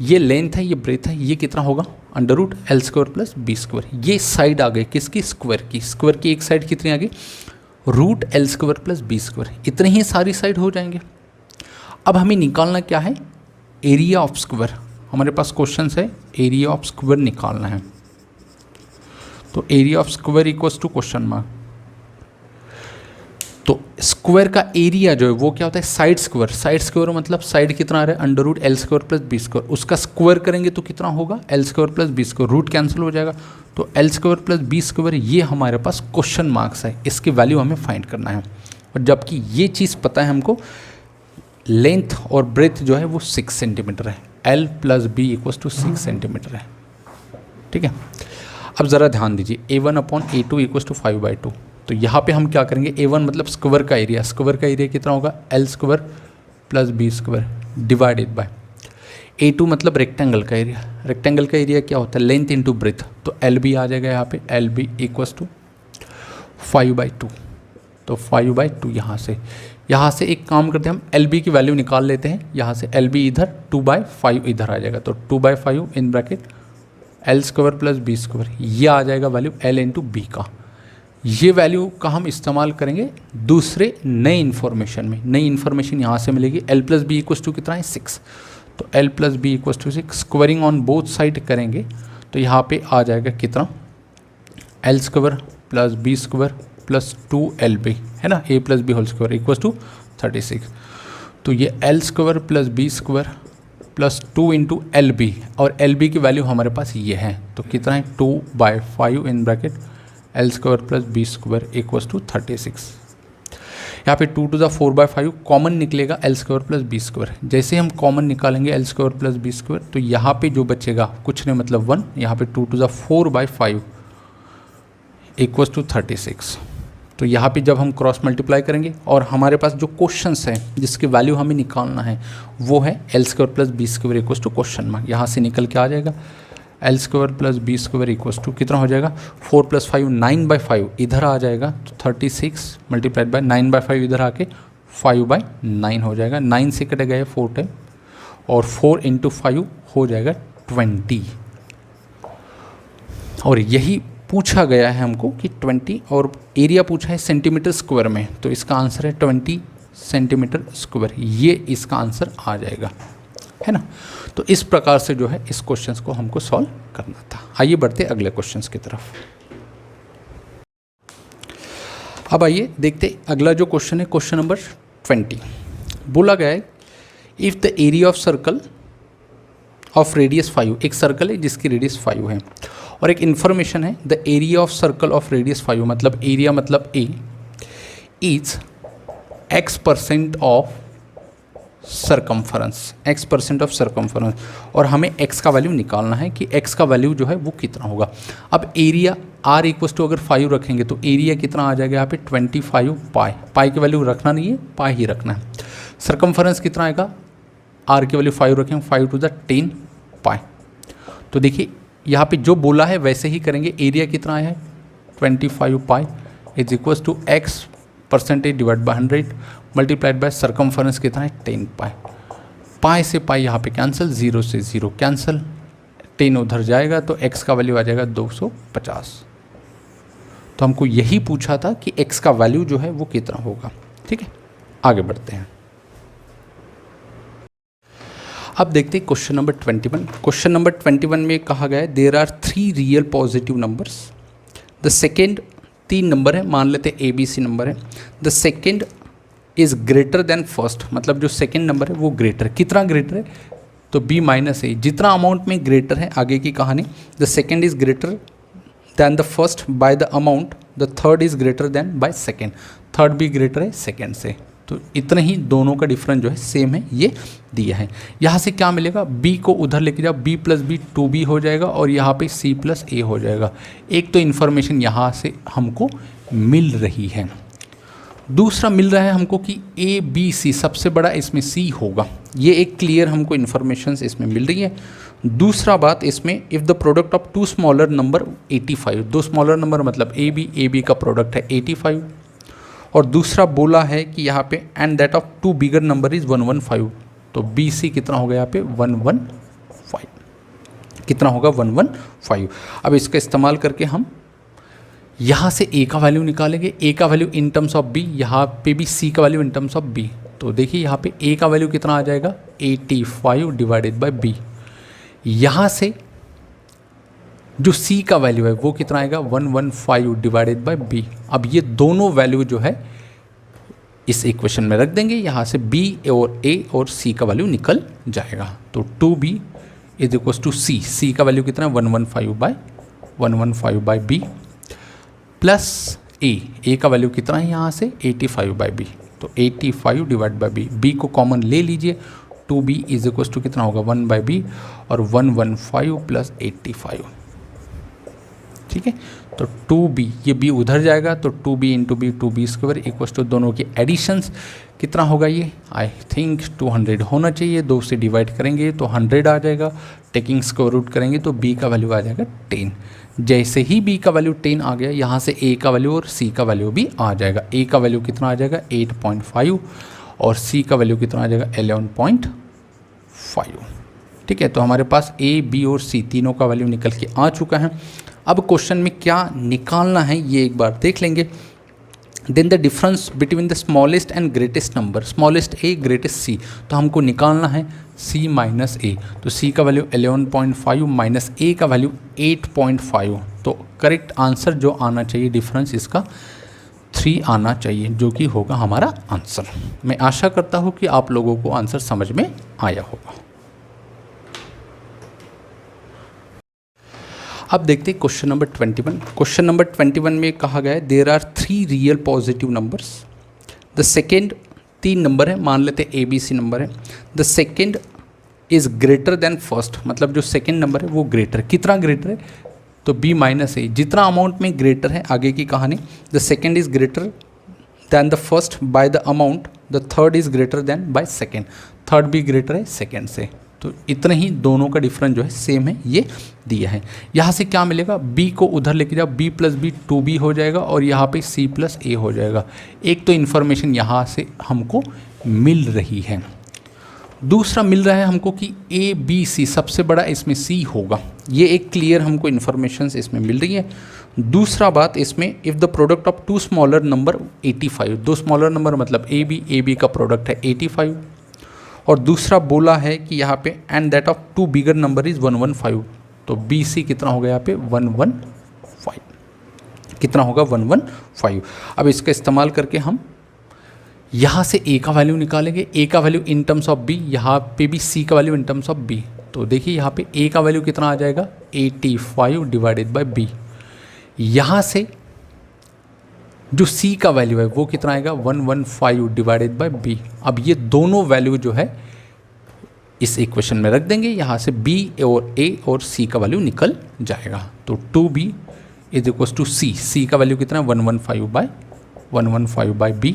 ये लेंथ है, ये ब्रेथ है, ये कितना होगा, √L square plus B square. ये साइड आ गई किसकी, स्क्वायर की, स्क्वायर की एक साइड कितनी आ गई, √L square plus B square, इतनी ही सारी साइड हो जाएंगे। अब हमें निकालना क्या है, एरिया ऑफ स्क्वायर। हमारे पास क्वेश्चन है एरिया ऑफ स्क्वायर निकालना है, तो area of square equals to question mark. तो स्क्वायर का एरिया जो है वो क्या होता है, साइड स्क्वायर। साइड स्क्वायर मतलब साइड कितना आ रहा है, √L square plus B square, उसका स्क्वायर करेंगे तो कितना होगा, L square plus B square, root cancel हो जाएगा, तो L square plus B square, ये हमारे पास क्वेश्चन मार्क्स है, इसकी वैल्यू हमें फाइंड करना है। और जबकि ये चीज़ पता है हमको, लेंथ और ब्रेथ जो है वो 6 सेंटीमीटर है, L plus B equals to 6 centimetre है, ठीक है। अब ज़रा ध्यान दीजिए, A1/A2 इक्वल्स टू 5/2, तो यहाँ पे हम क्या करेंगे, A1 मतलब स्क्वायर का एरिया, स्क्वायर का एरिया कितना होगा, L square plus B square divided by A2 मतलब रेक्टेंगल का एरिया, रेक्टेंगल का एरिया क्या होता है, लेंथ इंटू ब्रेथ, तो LB आ जाएगा यहाँ पे, LB इक्वल्स टू 5/2, तो 5/2 यहाँ से एक काम करते हैं हम, LB की वैल्यू निकाल लेते हैं, यहाँ से LB इधर, 2/5 इधर आ जाएगा, तो 2/5 in bracket L square plus B square, ये आ जाएगा वैल्यू L इंटू बी का। ये वैल्यू का हम इस्तेमाल करेंगे दूसरे नए इन्फॉर्मेशन में, नई इन्फॉर्मेशन यहाँ से मिलेगी, L plus B equals to कितना है 6, तो L plus B equal to 6, squaring on both side करेंगे तो यहाँ पे आ जाएगा कितना, L square plus B square plus 2LB, है ना, A plus B whole square equal to 36। तो ये L square plus B square plus 2 into LB, और LB की वैल्यू हमारे पास ये है, तो कितना है 2/5 in bracket L square plus B square equal to 36। यहाँ पे 2 to the 4/5 कॉमन निकलेगा L square plus B square. जैसे हम कॉमन निकालेंगे L square plus B square तो यहाँ पे जो बचेगा कुछ नहीं मतलब 1, यहाँ पे 2 to the 4/5 इक्वल्स टू 36। तो यहाँ पे जब हम क्रॉस मल्टीप्लाई करेंगे और हमारे पास जो क्वेश्चंस हैं जिसकी वैल्यू हमें निकालना है वो है L square plus B square equals to question mark, यहाँ से निकल के आ जाएगा L square plus B square equals to कितना हो जाएगा 4 + 5 9/5 इधर आ जाएगा, तो 36 मल्टीप्लाइड बाय 9/5 इधर आके 5/9 हो जाएगा। 9 से कटेगा ये 4 टाइम और 4 × 5 हो जाएगा 20। और यही पूछा गया है हमको कि 20, और एरिया पूछा है सेंटीमीटर स्क्वायर में, तो इसका आंसर है 20 सेंटीमीटर स्क्वायर, ये इसका आंसर आ जाएगा, है ना। तो इस प्रकार से जो है इस क्वेश्चन को हमको सॉल्व करना था। आइए बढ़ते अगले क्वेश्चन की तरफ। अब आइए देखते अगला जो क्वेश्चन है, क्वेश्चन नंबर 20। बोला गया है if the area of circle of radius 5, एक सर्कल है जिसकी रेडियस 5 है, और एक इन्फॉर्मेशन है the area of circle of radius 5, मतलब एरिया मतलब A, is X% of circumference, X% of circumference, और हमें x का वैल्यू निकालना है कि x का वैल्यू जो है वो कितना होगा। अब एरिया r इक्वल्स टू अगर 5 रखेंगे तो एरिया कितना आ जाएगा यहाँ पे 25 पाई, पाई की वैल्यू रखना नहीं है, पाई ही रखना है। सर्कम्फरेंस कितना आएगा, r की वैल्यू 5 रखेंगे, 5 × 10 पाई। तो देखिए यहाँ पे जो बोला है वैसे ही करेंगे, एरिया कितना है 25 pi is equals to X% divide by 100 multiplied by circumference कितना है 10 पाई। पाई से पाई यहाँ पे कैंसिल, 0 से 0 कैंसिल, 10 उधर जाएगा तो x का वैल्यू आ जाएगा 250। तो हमको यही पूछा था कि x का वैल्यू जो है वो कितना होगा। ठीक है, आगे बढ़ते हैं। अब देखते हैं क्वेश्चन नंबर 21। क्वेश्चन नंबर 21 में कहा गया है there are 3 real positive numbers, the second, 3 number है, मान लेते हैं ABC नंबर है, the second is greater than first, मतलब जो सेकेंड नंबर है वो ग्रेटर, कितना ग्रेटर है तो B - A, जितना अमाउंट में ग्रेटर है, आगे की कहानी, the second is greater than the first by the amount, the third is greater than by second, third भी ग्रेटर है सेकेंड से। तो इतना ही दोनों का डिफरेंस जो है सेम है, ये दिया है। यहाँ से क्या मिलेगा, B को उधर लेके जाओ, B + B 2B हो जाएगा और यहाँ पे C + A हो जाएगा। एक तो इन्फॉर्मेशन यहाँ से हमको मिल रही है, दूसरा मिल रहा है हमको कि ABC सबसे बड़ा इसमें C होगा, ये एक क्लियर हमको इन्फॉर्मेशन इसमें मिल रही है। दूसरा बात इसमें if the product of 2 smaller number 85, 2 smaller number मतलब AB का प्रोडक्ट है 85, और दूसरा बोला है कि यहाँ पे and that of 2 bigger number is 115, तो BC कितना होगा यहाँ पे 115, कितना होगा 115। अब इसका इस्तेमाल करके हम यहाँ से A का वैल्यू निकालेंगे, A का value in terms of B, यहाँ पे भी C का value in terms of B। तो देखिए यहाँ पे A का वैल्यू कितना आ जाएगा 85 डिवाइडेड बाय B, यहाँ से जो C का वैल्यू है वो कितना आएगा 115 डिवाइडेड बाय B। अब ये दोनों वैल्यू जो है इस इक्वेशन में रख देंगे, यहाँ से B और A और C का वैल्यू निकल जाएगा। तो 2B is equals to C, C का वैल्यू कितना है 115 बाय B प्लस A का वैल्यू कितना है यहाँ से 85 बाय B, तो 85 डिवाइड बाय B, B को कॉमन ले लीजिए, 2B इज इक्वल्स टू कितना होगा 1 बाय B और 115 प्लस 85। ठीक है, तो 2B, ये B उधर जाएगा तो 2B into B 2B square equals to दोनों की एडिशंस कितना होगा, ये आई थिंक 200 होना चाहिए, 2 से डिवाइड करेंगे तो 100 आ जाएगा, टेकिंग स्क्वायर रूट करेंगे तो B का वैल्यू आ जाएगा 10। जैसे ही B का वैल्यू 10 आ गया, यहाँ से A का वैल्यू और C का वैल्यू भी आ जाएगा। A का वैल्यू कितना आ जाएगा 8.5 और C का वैल्यू कितना आ जाएगा 11.5। ठीक है, तो हमारे पास A, B और C तीनों का वैल्यू निकल के आ चुका है। अब क्वेश्चन में क्या निकालना है ये एक बार देख लेंगे। Then the difference between the smallest and greatest number, smallest A greatest C, तो हमको निकालना है सी माइनस ए। तो सी का वैल्यू 11.5 माइनस ए का वैल्यू 8.5। तो करेक्ट आंसर जो आना चाहिए डिफरेंस इसका 3 आना चाहिए, जो कि होगा हमारा आंसर। मैं आशा करता हूँ कि आप लोगों को आंसर समझ में आया होगा। अब देखते हैं क्वेश्चन नंबर 21। क्वेश्चन नंबर 21 में कहा गया है there are 3 real positive numbers. The second, 3 number है, मान लेते हैं ABC नंबर है। The second is greater than first, मतलब जो सेकेंड नंबर है वो ग्रेटर, कितना ग्रेटर है, तो B माइनस ए, जितना अमाउंट में ग्रेटर है, आगे की कहानी। The second is greater than the first by the amount, the third is greater than by second, third भी ग्रेटर है सेकेंड से। तो इतने ही दोनों का डिफरेंस जो है सेम है, ये दिया है। यहाँ से क्या मिलेगा, B को उधर लेके जाओ, B प्लस बी 2B हो जाएगा और यहाँ पे C प्लस ए हो जाएगा। एक तो इन्फॉर्मेशन यहाँ से हमको मिल रही है। दूसरा मिल रहा है हमको कि ABC सबसे बड़ा इसमें C होगा, ये एक क्लियर हमको इन्फॉर्मेशन इसमें मिल रही है। दूसरा बात इसमें, if the product of 2 smaller number 85, 2 smaller number मतलब AB का प्रोडक्ट है 85। और दूसरा बोला है कि यहाँ पे and that of 2 bigger number is 115, तो BC कितना होगा यहाँ पे 115, कितना होगा 115। अब इसका इस्तेमाल करके हम यहाँ से A का वैल्यू निकालेंगे, A का value in terms of B, यहाँ पे भी C का value in terms of B। तो देखिए यहाँ पे A का वैल्यू कितना आ जाएगा 85 डिवाइडेड बाय B। यहाँ से जो C का वैल्यू है वो कितना आएगा 115 डिवाइडेड बाय B। अब ये दोनों वैल्यू जो है इस इक्वेशन में रख देंगे, यहाँ से B और A और C का वैल्यू निकल जाएगा। तो 2B is equals to C का वैल्यू कितना 115 बाय B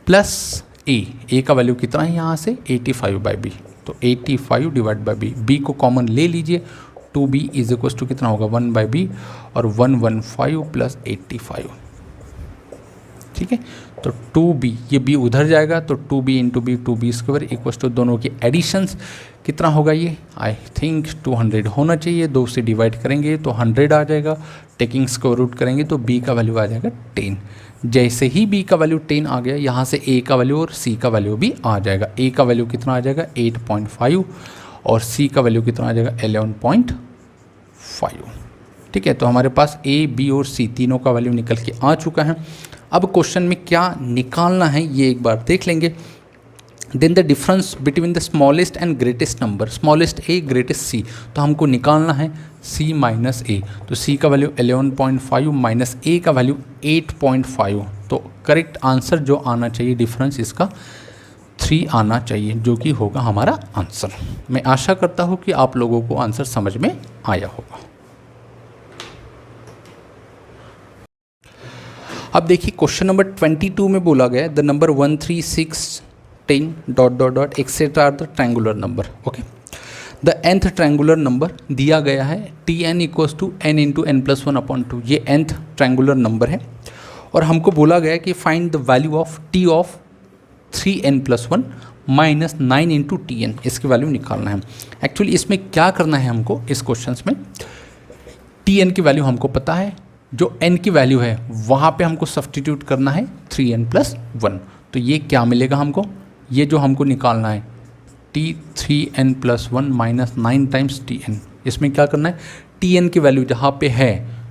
प्लस A का वैल्यू कितना है यहाँ से 85 बाय B, तो 85 डिवाइड बाय B को कॉमन ले लीजिए, 2B इज इक्वल्स टू कितना होगा 1 बाय B और 115 प्लस 85, ठीक है। तो 2B, ये B उधर जाएगा तो 2B into B 2B square equals to दोनों की एडिशंस कितना होगा, ये आई थिंक 200 होना चाहिए। 2 से डिवाइड करेंगे तो 100 आ जाएगा, टेकिंग स्क्वायर रूट करेंगे तो B का वैल्यू आ जाएगा 10। जैसे ही B का वैल्यू 10 आ गया, यहाँ से A का वैल्यू और C का वैल्यू भी आ जाएगा। A का वैल्यू कितना आ जाएगा 8.5 और C का वैल्यू कितना आ जाएगा 11.5, ठीक है। तो हमारे पास A, B और C तीनों का वैल्यू निकल के आ चुका है। अब क्वेश्चन में क्या निकालना है ये एक बार देख लेंगे। Then the difference between the smallest and greatest number, smallest A greatest C, तो हमको निकालना है C माइनस A। तो C का वैल्यू 11.5 माइनस A का वैल्यू 8.5। तो करेक्ट आंसर जो आना चाहिए डिफरेंस इसका 3 आना चाहिए, जो कि होगा हमारा आंसर। मैं आशा करता हूँ कि आप लोगों को आंसर समझ में आया होगा। अब देखिए क्वेश्चन नंबर 22 में बोला गया है the number 1, 3, 6, 10 dot dot dot etcetera are the triangular number. Okay, the nth triangular number दिया गया है Tn equals to n into n plus 1/2, ये nth ट्रायंगुलर नंबर है। और हमको बोला गया है कि find the value of T of 3n+1 minus 9 into Tn, इसकी वैल्यू निकालना है। एक्चुअली इसमें क्या करना है हमको, इस क्वेश्चन में Tn की वैल्यू हमको पता है, जो n की वैल्यू है वहाँ पे हमको सब्सटीट्यूट करना है 3n+1। तो ये क्या मिलेगा हमको, ये जो हमको निकालना है T3n+1 माइनस 9 टाइम्स Tn, इसमें क्या करना है Tn की वैल्यू जहाँ पे है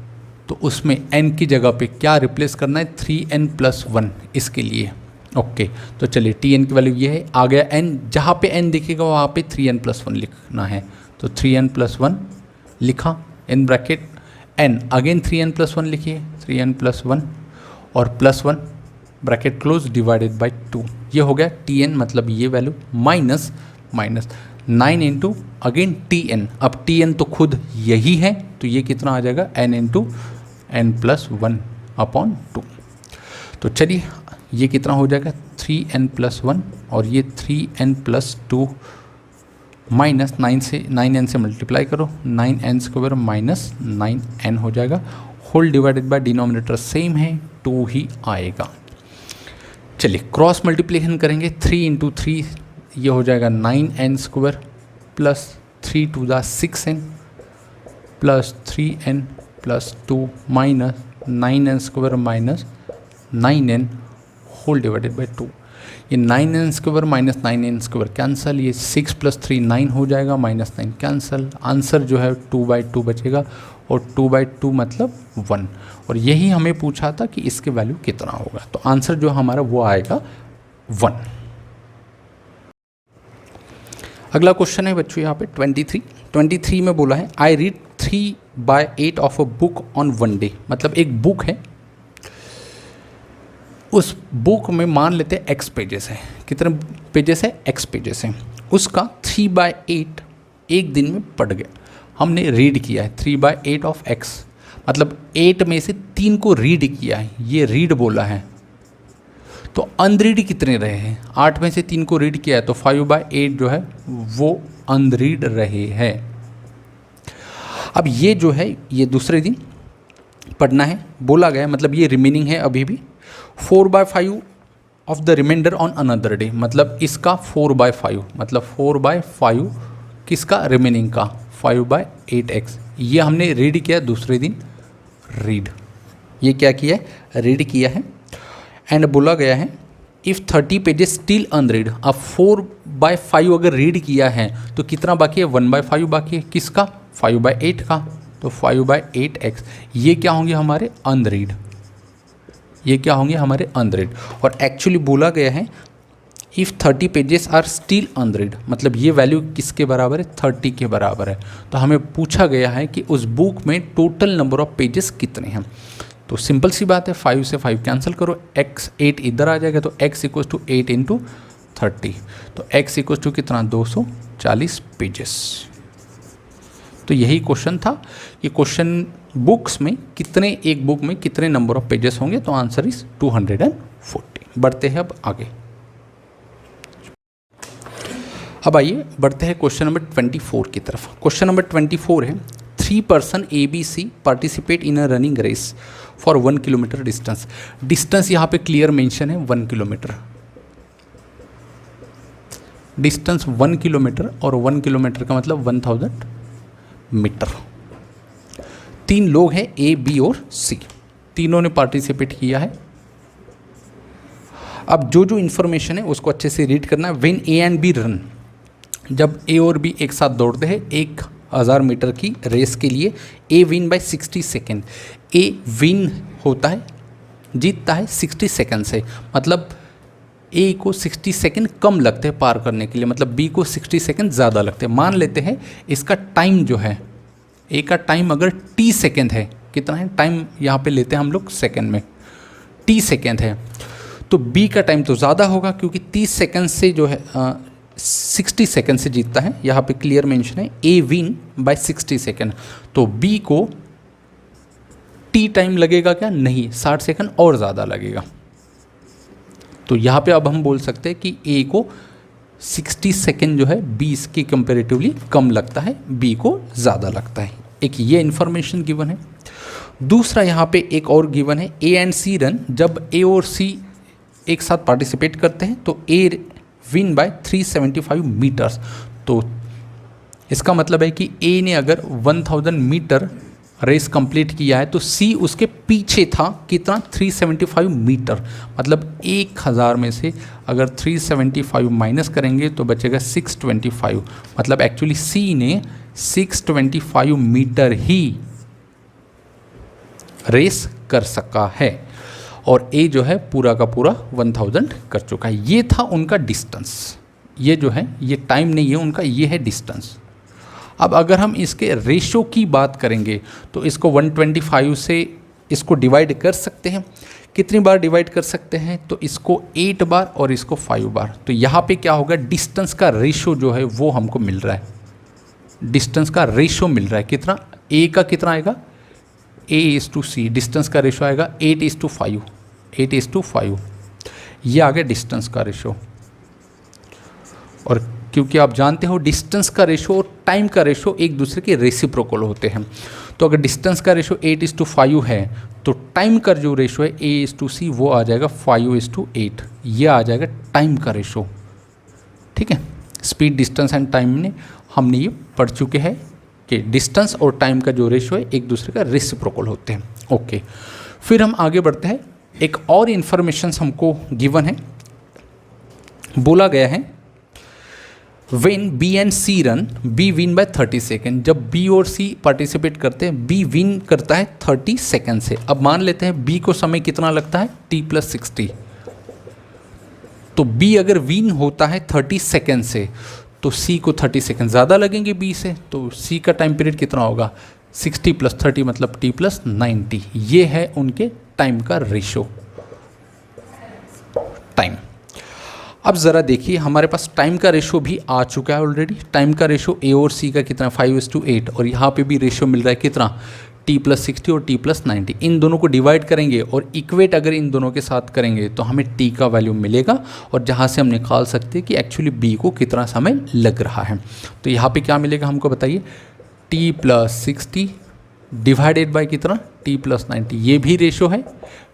तो उसमें n की जगह पे क्या रिप्लेस करना है 3n+1 इसके लिए। ओके, तो चलिए Tn की वैल्यू ये है, आ गया n, जहाँ पे n दिखेगा वहाँ पे 3n+1 लिखना है। तो 3n+1 लिखा in bracket n, again 3n+1 लिखिए 3n+1 और +1 ब्रैकेट क्लोज डिवाइडेड बाय 2, ये हो गया Tn, मतलब ये value minus 9 into again Tn। अब Tn तो खुद यही है तो ये कितना आ जाएगा n इंटू n+1/2। तो चलिए ये कितना हो जाएगा 3n+1 और ये 3n+2 माइनस 9n से मल्टीप्लाई करो, 9n² माइनस 9n हो जाएगा, whole divided by denominator same है 2 ही आएगा। चलिए क्रॉस मल्टीप्लिकेशन करेंगे, 3 इंटू 3 ये हो जाएगा 9n² plus 3 to the 6n plus 3n+2 minus 9n² minus 9n whole divided by 2। ये 9n square minus 9n square cancel, ये 6 + 3 9 हो जाएगा, -9 कैंसल। आंसर जो है 2/2 बचेगा, और 2/2 मतलब 1। और यही हमें पूछा था कि इसके वैल्यू कितना होगा, तो आंसर जो हमारा वो आएगा 1। अगला क्वेश्चन है बच्चों यहाँ पे 23 में बोला है I read 3/8 of a book on 1 day. मतलब एक बुक है, उस बुक में मान लेते हैं x पेजेस है। कितने पेजेस है? x पेजेस है। उसका 3/8 एक दिन में पढ़ गया, हमने रीड किया है 3/8 ऑफ x, मतलब 8 में से 3 को रीड किया है, ये रीड बोला है। तो अनरीड कितने रहे हैं? 8 में से 3 को रीड किया है, तो 5/8 जो है वो अनरीड रहे हैं। अब ये जो है ये दूसरे दिन पढ़ना है बोला गया, मतलब ये रिमेनिंग है अभी भी। 4/5 of the reminder on another day, मतलब इसका 4/5, मतलब 4/5 किसका? रिमेनिंग का 5/8x। ये हमने रीड किया दूसरे दिन, रीड ये क्या किया है? रीड किया है। एंड बोला गया है इफ़ 30 पेजेस स्टिल अनरीड। अब 4/5 अगर रीड किया है तो कितना बाकी है? 1/5 बाकी है। किसका? 5/8 का। तो 5/8x ये क्या होंगे? हमारे अनरीड। ये क्या होंगे? हमारे अनरीड। और एक्चुअली बोला गया है if 30 pages are still unread, मतलब ये वैल्यू किसके बराबर है? 30 के बराबर है। तो हमें पूछा गया है कि उस बुक में टोटल नंबर ऑफ पेजेस कितने हैं। तो सिंपल सी बात है, 5 से 5 कैंसिल करो, x 8 इधर आ जाएगा, तो x = 8 × 30, तो x = कितना? 240 पेजेस। तो यही क्वेश्चन था। ये क्वेश्चन बुक्स में कितने, एक बुक में कितने नंबर ऑफ पेजेस होंगे, तो आंसर इज 240। बढ़ते हैं अब आगे। अब आइए बढ़ते हैं क्वेश्चन नंबर 24 की तरफ। क्वेश्चन नंबर 24 है 3 person ABC participate in a running race for 1 kilometre distance. Distance यहाँ पे क्लियर मेंशन है 1 किलोमीटर। डिस्टेंस 1 किलोमीटर, और 1 किलोमीटर का मतलब 1000 मीटर। 3 लोग हैं A, B और C, तीनों ने पार्टिसिपेट किया है। अब जो इन्फॉर्मेशन है उसको अच्छे से रीड करना है। When A and B run, जब A और B एक साथ दौड़ते हैं 1000 मीटर की रेस के लिए, A win bye 60 second. A win होता है, जीतता है 60 सेकेंड से, मतलब A को 60 सेकेंड कम लगते हैं पार करने के लिए, मतलब B को 60 सेकेंड ज़्यादा लगते हैं। मान लेते हैं इसका टाइम जो है, A का टाइम अगर T सेकेंड है, कितना है टाइम यहाँ पे लेते हैं हम लोग सेकेंड में, T सेकेंड है, तो B का टाइम तो ज़्यादा होगा क्योंकि 30 सेकेंड से जो है 60 सेकेंड से जीतता है। यहाँ पे क्लियर मेंशन है A विन बाय 60 सेकेंड, तो B को T टाइम लगेगा क्या? नहीं, 60 सेकेंड और ज़्यादा लगेगा। तो यहाँ पे अब हम बोल सकते हैं कि A को 60 सेकेंड जो है B के कंपेरेटिवली कम लगता है, B को ज़्यादा लगता है। एक ये इन्फॉर्मेशन गिवन है। दूसरा यहाँ पे एक और गिवन है A एंड C रन, जब A और C एक साथ पार्टिसिपेट करते हैं तो A विन बाय 375 मीटर्स। तो इसका मतलब है कि A ने अगर 1000 मीटर रेस कंप्लीट किया है तो C उसके पीछे था, कितना? 375 मीटर। मतलब 1000 में से अगर 375 माइनस करेंगे तो बचेगा 625, मतलब एक्चुअली C ने 625 मीटर ही रेस कर सका है, और A जो है पूरा का पूरा 1000 कर चुका है। ये था उनका डिस्टेंस। ये जो है ये टाइम नहीं है उनका, ये है डिस्टेंस। अब अगर हम इसके रेशो की बात करेंगे तो इसको 125 से इसको डिवाइड कर सकते हैं। कितनी बार डिवाइड कर सकते हैं? तो इसको 8 बार और इसको 5 बार। तो यहाँ पे क्या होगा? डिस्टेंस का रेशो जो है वो हमको मिल रहा है, डिस्टेंस का रेशो मिल रहा है। कितना? A का कितना आएगा? A/C, डिस्टेंस का रेशो आएगा 8:5, 8:5। ये आ गया डिस्टेंस का रेशो। और क्योंकि आप जानते हो डिस्टेंस का रेशो और टाइम का रेशो एक दूसरे के रेसिप्रोकल होते हैं, तो अगर डिस्टेंस का रेशो 8:5 है तो टाइम का जो रेशो है A/C वो आ जाएगा 5:8। ये आ जाएगा टाइम का रेशो। ठीक है, स्पीड, डिस्टेंस एंड टाइम ने हमने ये पढ़ चुके हैं कि डिस्टेंस और टाइम का जो रेशो है एक दूसरे का रेसिप्रोकल होते हैं। ओके, फिर हम आगे बढ़ते हैं एक और इन्फॉर्मेशन हमको गिवन है, बोला गया है when B and C run B win by 30 second. जब बी और सी पार्टिसिपेट करते हैं, बी विन करता है 30 सेकेंड से। अब मान लेते हैं बी को समय कितना लगता है t+60, तो बी अगर विन होता है 30 सेकेंड से तो सी को 30 सेकेंड ज़्यादा लगेंगे बी से, तो सी का टाइम पीरियड कितना होगा 60 + 30 मतलब t+90। ये है उनके टाइम का रेशो टाइम। अब ज़रा देखिए हमारे पास टाइम का रेशो भी आ चुका है ऑलरेडी। टाइम का रेशो ए और सी का कितना 5:8, और यहाँ पे भी रेशो मिल रहा है कितना t+60 और t+90। इन दोनों को डिवाइड करेंगे और इक्वेट अगर इन दोनों के साथ करेंगे तो हमें t का वैल्यू मिलेगा, और जहाँ से हम निकाल सकते हैं कि एक्चुअली b को कितना समय लग रहा है। तो यहाँ पे क्या मिलेगा हमको बताइए, t+60 डिवाइडेड बाय कितना t+90। ये भी रेशो है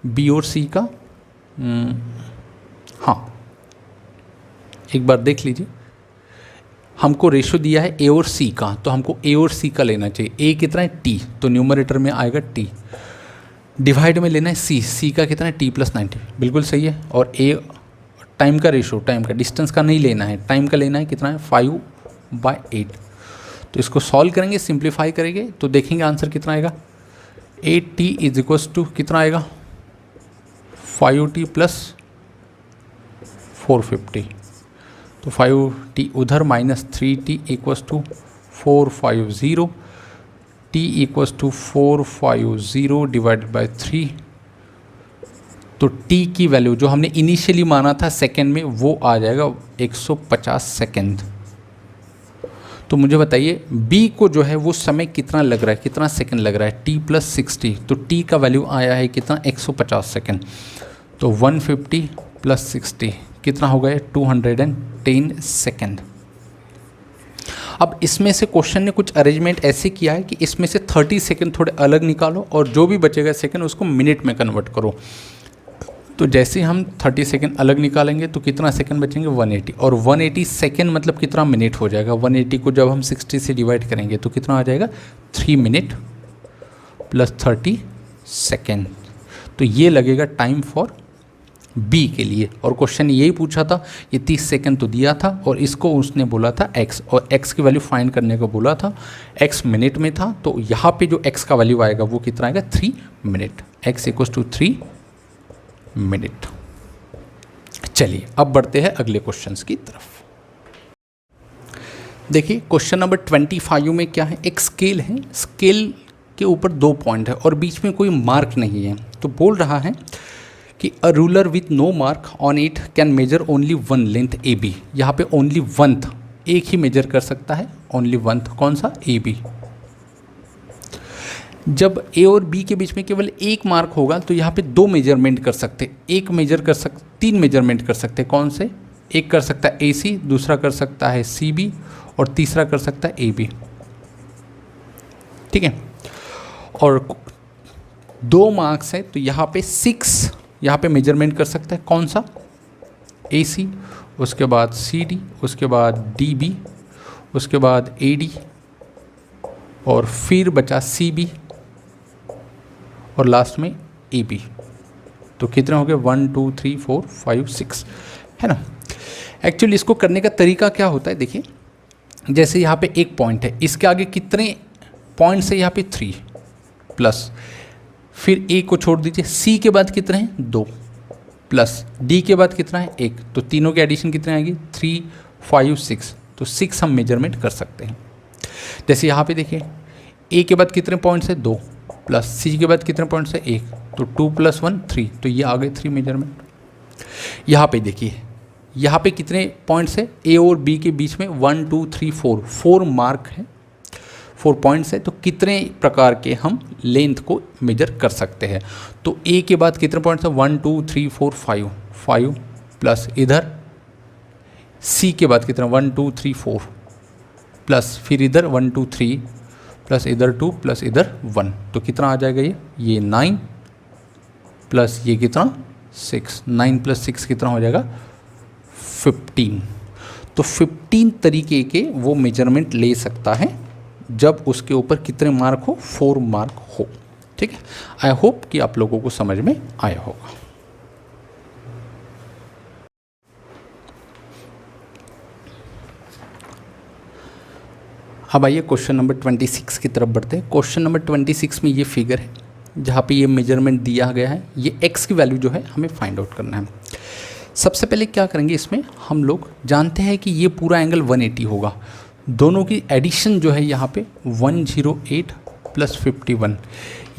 b और c का। हाँ, एक बार देख लीजिए, हमको रेशो दिया है ए और सी का, तो हमको ए और सी का लेना चाहिए। ए कितना है t, तो न्यूमरेटर में आएगा t, डिवाइड में लेना है सी का कितना है t+90, बिल्कुल सही है। और ए टाइम का रेशो, टाइम का, डिस्टेंस का नहीं लेना है, टाइम का लेना है कितना है 5/8। तो इसको सॉल्व करेंगे, सिंप्लीफाई करेंगे तो देखेंगे आंसर कितना आएगा। 8t = कितना आएगा 5t + 450, तो 5t उधर -3t = 450, t = 450 डिवाइडेड बाय 3। तो t की वैल्यू जो हमने इनिशियली माना था सेकेंड में, वो आ जाएगा 150 सेकेंड। तो मुझे बताइए b को जो है वो समय कितना लग रहा है, कितना सेकेंड लग रहा है t+60, तो t का वैल्यू आया है कितना 150 सेकेंड। तो 150 + 60 कितना हो गया 210 सेकेंड। अब इसमें से क्वेश्चन ने कुछ अरेंजमेंट ऐसे किया है कि इसमें से 30 सेकेंड थोड़े अलग निकालो और जो भी बचेगा सेकेंड उसको मिनट में कन्वर्ट करो। तो जैसे हम 30 सेकेंड अलग निकालेंगे तो कितना सेकेंड बचेंगे 180, और 180 सेकेंड मतलब कितना मिनट हो जाएगा। 180 को जब हम 60 से डिवाइड करेंगे तो कितना आ जाएगा 3 मिनट + 30 सेकेंड। तो ये लगेगा टाइम फॉर बी के लिए। और क्वेश्चन यही पूछा था, ये 30 सेकेंड तो दिया था और इसको उसने बोला था x, और x की वैल्यू फाइंड करने को बोला था। x मिनट में था, तो यहाँ पे जो x का वैल्यू आएगा वो कितना आएगा 3 मिनट, x = 3 मिनट। चलिए अब बढ़ते हैं अगले क्वेश्चंस की तरफ। देखिए क्वेश्चन नंबर 25 में क्या है, एक स्केल है, स्केल के ऊपर 2 पॉइंट है और बीच में कोई मार्क नहीं है। तो बोल रहा है कि a ruler with no mark on it can measure only 1 length AB। यहाँ पे ओनली 1th एक ही मेजर कर सकता है, ओनली 1th कौन सा AB। जब A और B के बीच में केवल एक मार्क होगा तो यहाँ पे 2 मेजरमेंट कर सकते, एक मेजर कर सकते, 3 मेजरमेंट कर सकते। कौन से, एक कर सकता है AC, दूसरा कर सकता है CB और तीसरा कर सकता है AB। ठीक है, और 2 मार्क्स है तो यहाँ पे 6 यहाँ पे मेजरमेंट कर सकता है। कौन सा, AC, उसके बाद CD, उसके बाद DB, उसके बाद AD, और फिर बचा CB और लास्ट में AB। तो कितने हो गए 1 2 3 4 5 6, है ना। एक्चुअली इसको करने का तरीका क्या होता है, देखिए जैसे यहाँ पे एक पॉइंट है, इसके आगे कितने पॉइंट्स है, यहाँ पे 3 प्लस, फिर A को छोड़ दीजिए, C के बाद कितने हैं 2 प्लस, D के बाद कितना है 1, तो तीनों के एडिशन कितने आएंगे 3 5 6, तो 6 हम मेजरमेंट कर सकते हैं। जैसे यहाँ पे देखिए A के बाद कितने पॉइंट्स है 2 प्लस, C के बाद कितने पॉइंट्स है 1, तो 2 + 1 3, तो ये आ गए 3 मेजरमेंट। यहाँ पे देखिए यहाँ पे कितने पॉइंट्स है, A और B के बीच में 1 2 3 4 मार्क है, 4 पॉइंट्स है। तो कितने प्रकार के हम लेंथ को मेजर कर सकते हैं। तो A के बाद कितने पॉइंट्स है 1 2 3 4 5 प्लस, इधर C के बाद कितना 1 2 3 4 प्लस, फिर इधर 1 2 3 प्लस, इधर 2 प्लस, इधर 1, तो कितना आ जाएगा ये 9 प्लस ये कितना 6, 9 + 6 कितना हो जाएगा 15। तो 15 तरीके के वो मेजरमेंट ले सकता है जब उसके ऊपर कितने मार्क हो 4 मार्क हो। ठीक है, आई होप कि आप लोगों को समझ में आया होगा। अब आइए क्वेश्चन नंबर 26 की तरफ बढ़ते हैं। क्वेश्चन नंबर 26 में ये फिगर है जहाँ पे ये मेजरमेंट दिया गया है, ये x की वैल्यू जो है हमें फाइंड आउट करना है। सबसे पहले क्या करेंगे, इसमें हम लोग जानते हैं कि ये पूरा एंगल 180 होगा। दोनों की एडिशन जो है यहाँ पे 108 प्लस 51,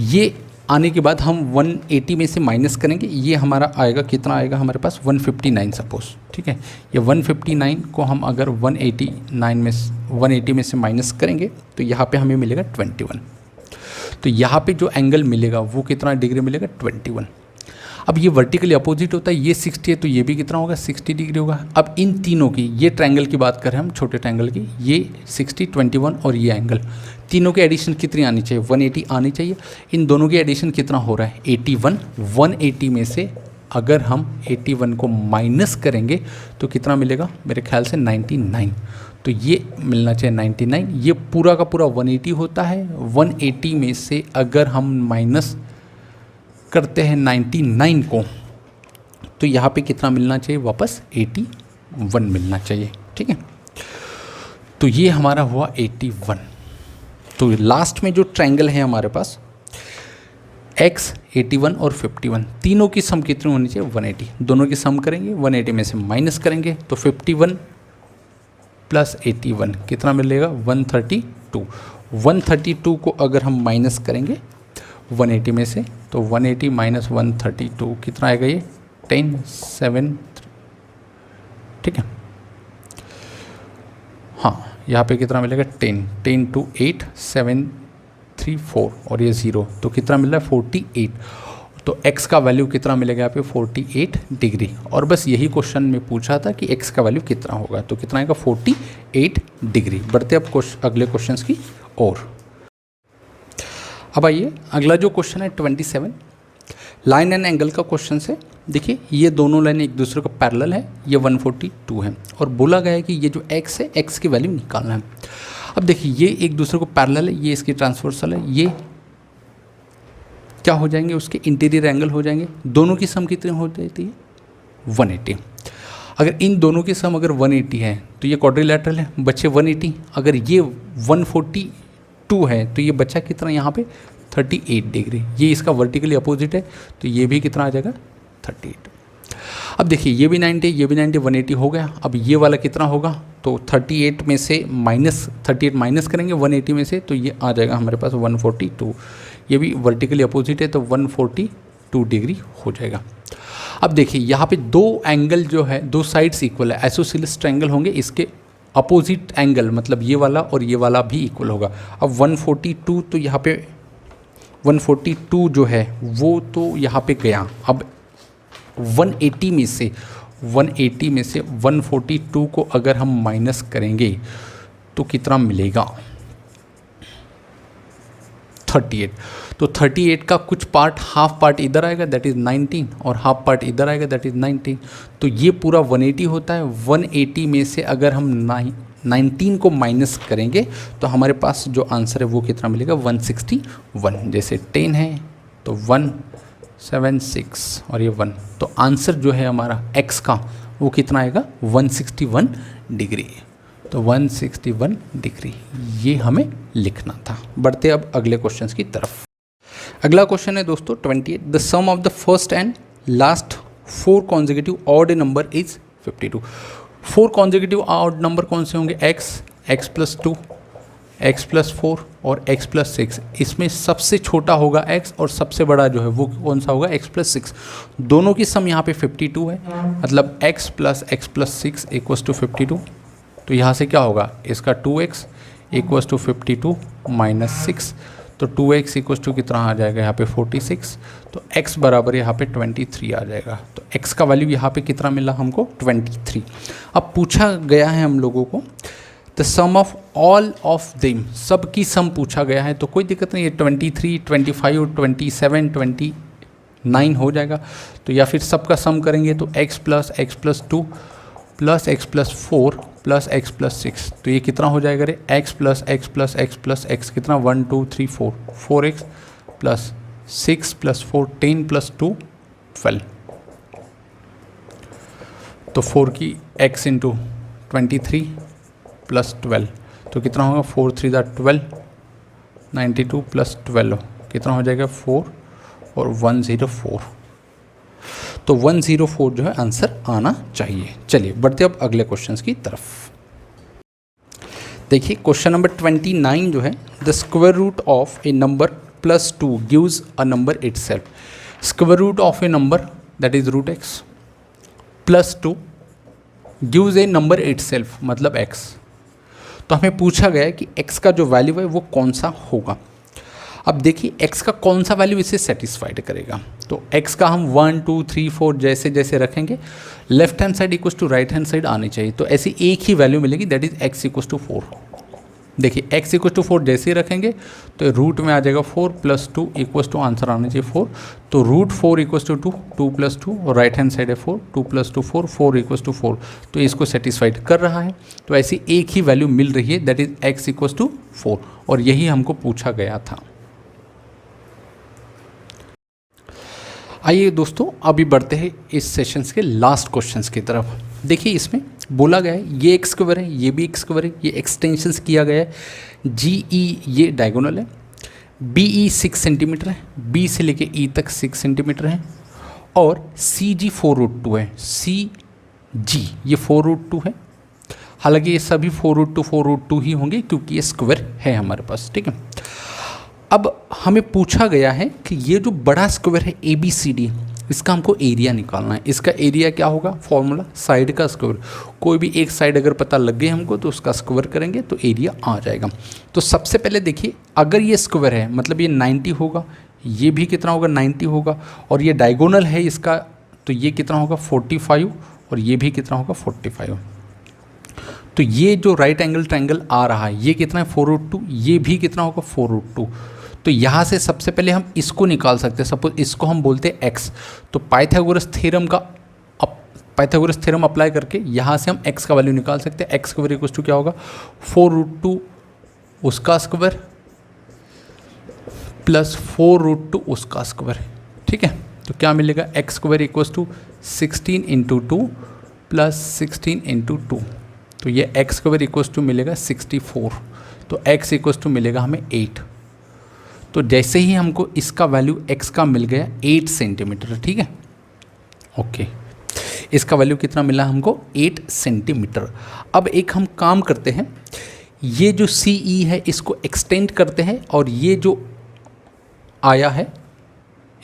ये आने के बाद हम 180 में से माइनस करेंगे, ये हमारा आएगा कितना आएगा हमारे पास 159 सपोज, ठीक है। ये 159 को हम अगर 180 में से माइनस करेंगे तो यहाँ पे हमें मिलेगा 21। तो यहाँ पे जो एंगल मिलेगा वो कितना डिग्री मिलेगा 21। अब ये वर्टिकली अपोजिट होता है, ये 60 है तो ये भी कितना होगा 60 डिग्री होगा। अब इन तीनों की, ये ट्रायंगल की बात करें हम, छोटे ट्रायंगल की, ये 60, 21 और ये एंगल, तीनों की एडिशन कितनी आनी चाहिए 180 आनी चाहिए। इन दोनों की एडिशन कितना हो रहा है 81। 180 में से अगर हम 81 को माइनस करेंगे तो कितना मिलेगा, मेरे ख्याल से 99। तो ये मिलना चाहिए 99। ये पूरा का पूरा 180 होता है। 180 में से अगर हम माइनस करते हैं 99 को तो यहाँ पे कितना मिलना चाहिए, वापस 81 मिलना चाहिए, ठीक है। तो ये हमारा हुआ 81। तो लास्ट में जो ट्रायंगल है हमारे पास x 81 और 51, तीनों की सम कितनी होनी चाहिए 180। दोनों की सम करेंगे, 180 में से माइनस करेंगे तो 51 प्लस 81 कितना मिलेगा 132। 132 को अगर हम माइनस करेंगे 180 में से तो 180 माइनस 132 कितना आएगा, ये 10 7, ठीक है। हाँ, यहाँ पे कितना मिलेगा 10 2 8 7 3 4 और ये 0, तो कितना मिल रहा है 48। तो x का वैल्यू कितना मिलेगा यहाँ पे 48 डिग्री। और बस यही क्वेश्चन में पूछा था कि x का वैल्यू कितना होगा, तो कितना आएगा 48 डिग्री। बढ़ते अब अगले क्वेश्चन की ओर। अब आइए अगला जो क्वेश्चन है 27, लाइन एंड एंगल का क्वेश्चन है। देखिए ये दोनों लाइन एक दूसरे को पैरेलल है, ये 142 है और बोला गया है कि ये जो x है x की वैल्यू निकालना है। अब देखिए ये एक दूसरे को पैरेलल है, ये इसकी ट्रांसवर्सल है, ये क्या हो जाएंगे उसके इंटीरियर एंगल हो जाएंगे। दोनों की सम कितनी हो जाती है 180। अगर इन दोनों की सम अगर 180 है तो ये क्वाड्रिलैटरल है, बचे 180। अगर ये 142 है तो ये बचा कितना यहाँ पे 38 डिग्री। ये इसका वर्टिकली अपोजिट है तो ये भी कितना आ जाएगा 38। अब देखिए ये भी 90, ये भी 90, 180 हो गया। अब ये वाला कितना होगा, तो 38 में से -38 माइनस करेंगे 180 में से तो ये आ जाएगा हमारे पास 142। ये भी वर्टिकली अपोजिट है तो 142 डिग्री हो जाएगा। अब देखिए यहाँ पे दो एंगल जो है, दो साइड्स इक्वल है, आइसोसेलेस ट्रायंगल होंगे, इसके अपोजिट एंगल मतलब ये वाला और ये वाला भी इक्वल होगा। अब 142 तो यहाँ पे 142 जो है वो तो यहाँ पे गया। अब 180 में से 142 को अगर हम माइनस करेंगे तो कितना मिलेगा 38। तो 38 का कुछ पार्ट, हाफ पार्ट इधर आएगा दैट इज़ 19 और हाफ पार्ट इधर आएगा दैट इज़ 19। तो ये पूरा 180 होता है। 180 में से अगर हम 19 को माइनस करेंगे तो हमारे पास जो आंसर है वो कितना मिलेगा 161। जैसे 10 है तो 176 और ये 1, तो आंसर जो है हमारा x का वो कितना आएगा 161 डिग्री। तो 161 डिग्री ये हमें लिखना था। बढ़ते अब अगले क्वेश्चन की तरफ। अगला क्वेश्चन है दोस्तों 28, the sum of the first and last 4 consecutive odd number is 52। 4 consecutive odd number कौन से होंगे, x प्लस 2, x प्लस 4 और x प्लस 6। इसमें सबसे छोटा होगा x और सबसे बड़ा जो है वो कौन सा होगा x प्लस 6। दोनों की सम यहाँ पे 52 है, मतलब x प्लस 6 इक्वल्स टू 52। तो यहाँ से क्या होगा, इसका 2x इक्वल्स टू 52 माइनस 6, तो 2x इक्वल्स टू कितना आ जाएगा यहाँ पे 46। तो x बराबर यहाँ पे 23 आ जाएगा। तो x का वैल्यू यहाँ पे कितना मिला हमको 23। अब पूछा गया है हम लोगों को the sum of all of them, सब की सम पूछा गया है, तो कोई दिक्कत नहीं है। 23, 25, 27, 29 हो जाएगा। तो या फिर सबका सम करेंगे तो x plus 2 plus x plus 4 plus x plus 6, तो ये कितना हो जाएगा रे x प्लस x कितना 1 2 3 4, 4x प्लस 6 प्लस 4 10 प्लस 2 12। तो 4 की x इंटू 23 प्लस 12, तो कितना होगा 4 3 12, 92 प्लस 12 कितना हो जाएगा 4 और 104। तो 104 जो है आंसर आना चाहिए। चलिए बढ़ते अब अगले क्वेश्चंस की तरफ। देखिए क्वेश्चन नंबर 29 जो है, the square root of a number plus 2 gives a number itself. Square root of a number that is root x plus 2 gives a number itself मतलब x। तो हमें पूछा गया है कि x का जो वैल्यू है वो कौन सा होगा। अब देखिए x का कौन सा वैल्यू इसे सेटिस्फाइड करेगा। तो x का हम 1 2 3 4 जैसे जैसे रखेंगे, left hand side equals to right hand side आनी चाहिए। तो ऐसी एक ही वैल्यू मिलेगी that is x equals to 4। देखिए x इक्वल्स टू 4 जैसे ही रखेंगे तो रूट में आ जाएगा 4 प्लस 2 इक्वल्स टू आंसर आना चाहिए 4। तो रूट 4 इक्वल्स टू 2, 2 प्लस 2 और राइट हैंड साइड है 4, 2 प्लस 2 4, 4 इक्वल्स टू 4। तो इसको सेटिस्फाइड कर रहा है। तो ऐसी एक ही वैल्यू मिल रही है that is x equals to 4 और यही हमको पूछा गया था। आइए दोस्तों अभी बढ़ते हैं इस सेशंस के लास्ट क्वेश्चंस की तरफ। देखिए इसमें बोला गया है ये एक्स स्क्वायर है, ये भी एक्स स्क्वायर है, ये एक्सटेंशंस किया गया है। जी ई ये डायगोनल है, बी ई 6 सेंटीमीटर है, बी से लेके ई तक 6 सेंटीमीटर है और सी जी 4√2 है, सी जी ये 4√2 है। हालांकि ये सभी 4√2 ही होंगे क्योंकि ये स्क्वायर है हमारे पास, ठीक है। अब हमें पूछा गया है कि ये जो बड़ा स्क्वायर है ए बी सी डी, इसका हमको एरिया निकालना है। इसका एरिया क्या होगा, फॉर्मूला साइड का स्क्वायर। कोई भी एक साइड अगर पता लग गई हमको तो उसका स्क्वायर करेंगे तो एरिया आ जाएगा। तो सबसे पहले देखिए अगर ये स्क्वायर है मतलब ये 90 होगा, ये भी कितना होगा 90 होगा, और ये डायगोनल है इसका तो ये कितना होगा 45 और ये भी कितना होगा 45। तो ये जो राइट एंगल ट्रायंगल आ रहा है ये कितना है 4√2, ये भी कितना होगा 4√2। तो यहाँ से सबसे पहले हम इसको निकाल सकते हैं। सपोज इसको हम बोलते हैं x, तो पाइथागोरस थ्योरम अप्लाई करके यहाँ से हम x का वैल्यू निकाल सकते हैं। x स्क्वायर इक्वल्स टू क्या होगा 4√2 उसका स्क्वायर प्लस 4√2 उसका स्क्वायर, ठीक है। तो क्या मिलेगा x square equals to 16 into 2 plus 16 into 2। तो ये x स्क्वायर इक्वल्स टू मिलेगा 64। तो x इक्वल्स टू मिलेगा हमें 8। तो जैसे ही हमको इसका वैल्यू x का मिल गया 8 सेंटीमीटर, ठीक है, ओके। इसका वैल्यू कितना मिला हमको 8 सेंटीमीटर। अब एक हम काम करते हैं, ये जो सी ई है इसको एक्सटेंड करते हैं और ये जो आया है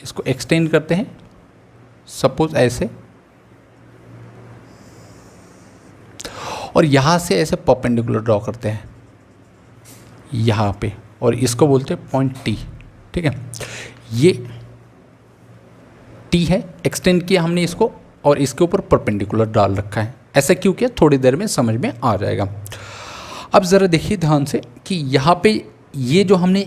इसको एक्सटेंड करते हैं सपोज ऐसे, और यहाँ से ऐसे परपेंडिकुलर ड्रॉ करते हैं यहाँ पे, और इसको बोलते हैं पॉइंट टी, ठीक है। ये टी है, एक्सटेंड किया हमने इसको और इसके ऊपर परपेंडिकुलर डाल रखा है। ऐसा क्यों किया थोड़ी देर में समझ में आ जाएगा। अब ज़रा देखिए ध्यान से कि यहाँ पे ये जो हमने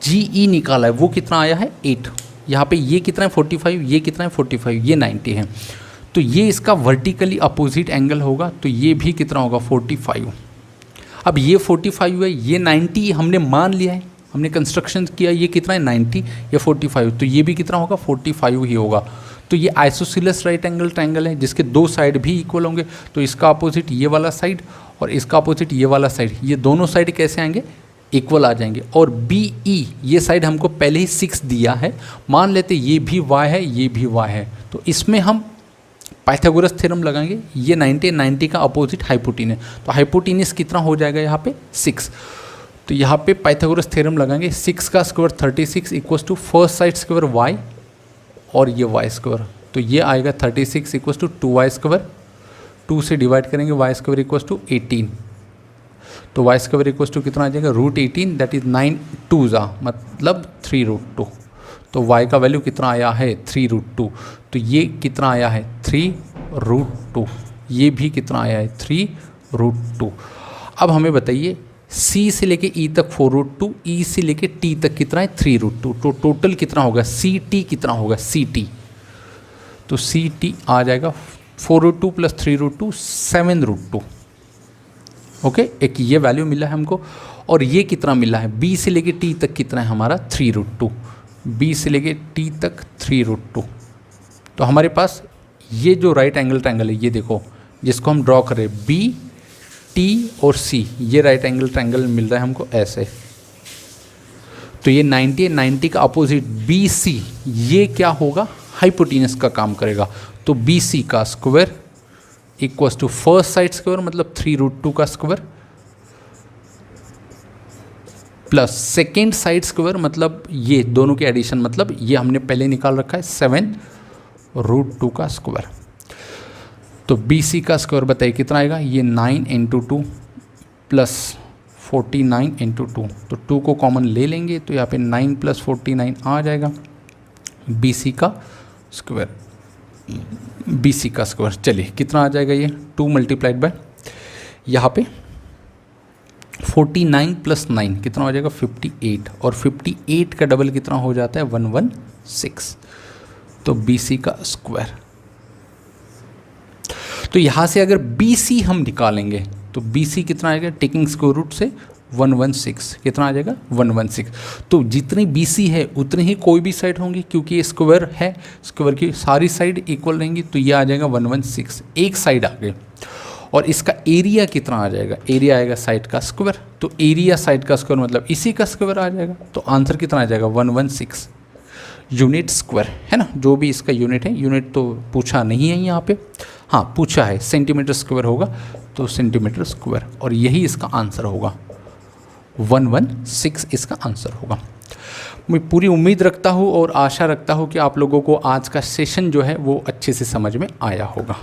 जी ई निकाला है वो कितना आया है 8। यहाँ पे ये कितना है 45, ये कितना है 45, ये 90 है। तो ये इसका वर्टिकली अपोजिट एंगल होगा, तो ये भी कितना होगा 45। अब ये 45 है, ये 90 हमने मान लिया है, हमने कंस्ट्रक्शन किया, ये कितना है 90, ये 45, तो ये भी कितना होगा 45 ही होगा। तो ये आइसोसेलेस राइट एंगल ट्रायंगल है जिसके दो साइड भी इक्वल होंगे। तो इसका अपोजिट ये वाला साइड और इसका अपोजिट ये वाला साइड, ये दोनों साइड कैसे आएंगे इक्वल आ जाएंगे। और बी ई ये साइड हमको पहले ही 6 दिया है, मान लेते ये भी y है ये भी y है, तो इसमें हम पाइथागोरस थ्योरम लगाएंगे। ये 90 का अपोजिट हाइपोटेनस, तो हाइपोटेनस कितना हो जाएगा यहाँ पे 6। तो यहाँ पे पाइथागोरस थ्योरम लगाएंगे, 6 का square 36 equals to first side square y और ये y स्क्वायर, तो ये आएगा 36 इक्वल्स टू 2y स्क्वायर, 2 से डिवाइड करेंगे y स्क्वायर इक्वल्स टू 18। तो y स्क्वायर इक्वल्स टू कितना आ जाएगा √18, दैट इज 9 2 मतलब 3√2। तो y का वैल्यू कितना आया है 3√2। तो ये कितना आया है 3√2, ये भी कितना आया है 3√2। अब हमें बताइए c से लेके e तक 4√2, e से लेके t तक कितना है 3√2, तो टोटल कितना होगा ct कितना होगा ct। तो ct आ जाएगा 4√2 प्लस 3√2 7√2। ओके, एक ये वैल्यू मिला है हमको, और ये कितना मिला है b से लेके t तक कितना है हमारा 3√2, b से लेके t तक 3√2। तो हमारे पास ये जो राइट एंगल ट्रायंगल है ये देखो जिसको हम ड्रॉ करें b टी और सी ये राइट एंगल ट्रायंगल मिल रहा है हमको ऐसे, तो ये 90 90 का अपोजिट बी सी ये क्या होगा, हाइपोटेनस का काम करेगा। तो बी सी का square equals to first side square मतलब 3√2 का square plus second side square मतलब ये दोनों के एडिशन मतलब ये हमने पहले निकाल रखा है 7√2 का स्क्वायर। तो बी सी का स्क्वायर बताइए कितना आएगा, ये 9 × 2 प्लस 49 × 2, तो 2 को कॉमन ले लेंगे तो यहाँ पे 9 + 49 आ जाएगा बी सी का स्क्वायर। बी सी का स्क्वायर चलिए कितना आ जाएगा, ये 2 × यहाँ पे 49 + 9 कितना हो जाएगा 58, और 58 का डबल कितना हो जाता है 116, तो बी सी का स्क्वायर। तो यहाँ से अगर बी सी हम निकालेंगे तो बी सी कितना आएगा, टेकिंग स्क्वायर रूट से 116 कितना आ जाएगा 116। तो जितनी बी सी है उतनी ही कोई भी साइड होंगी क्योंकि ये स्क्वायर है, स्क्वायर की सारी साइड इक्वल रहेंगी, तो ये आ जाएगा 116 एक साइड आ गई। और इसका एरिया कितना आ जाएगा, एरिया आएगा साइड का स्क्वायर, तो एरिया साइड का स्क्वायर मतलब इसी का स्क्वायर आ जाएगा, तो आंसर कितना आ जाएगा 116 यूनिट स्क्वायर, है ना। जो भी इसका यूनिट है, यूनिट तो पूछा नहीं है यहाँ पे, हाँ पूछा है सेंटीमीटर स्क्वायर होगा, तो सेंटीमीटर स्क्वायर, और यही इसका आंसर होगा 116 इसका आंसर होगा। मैं पूरी उम्मीद रखता हूँ और आशा रखता हूँ कि आप लोगों को आज का सेशन जो है वो अच्छे से समझ में आया होगा।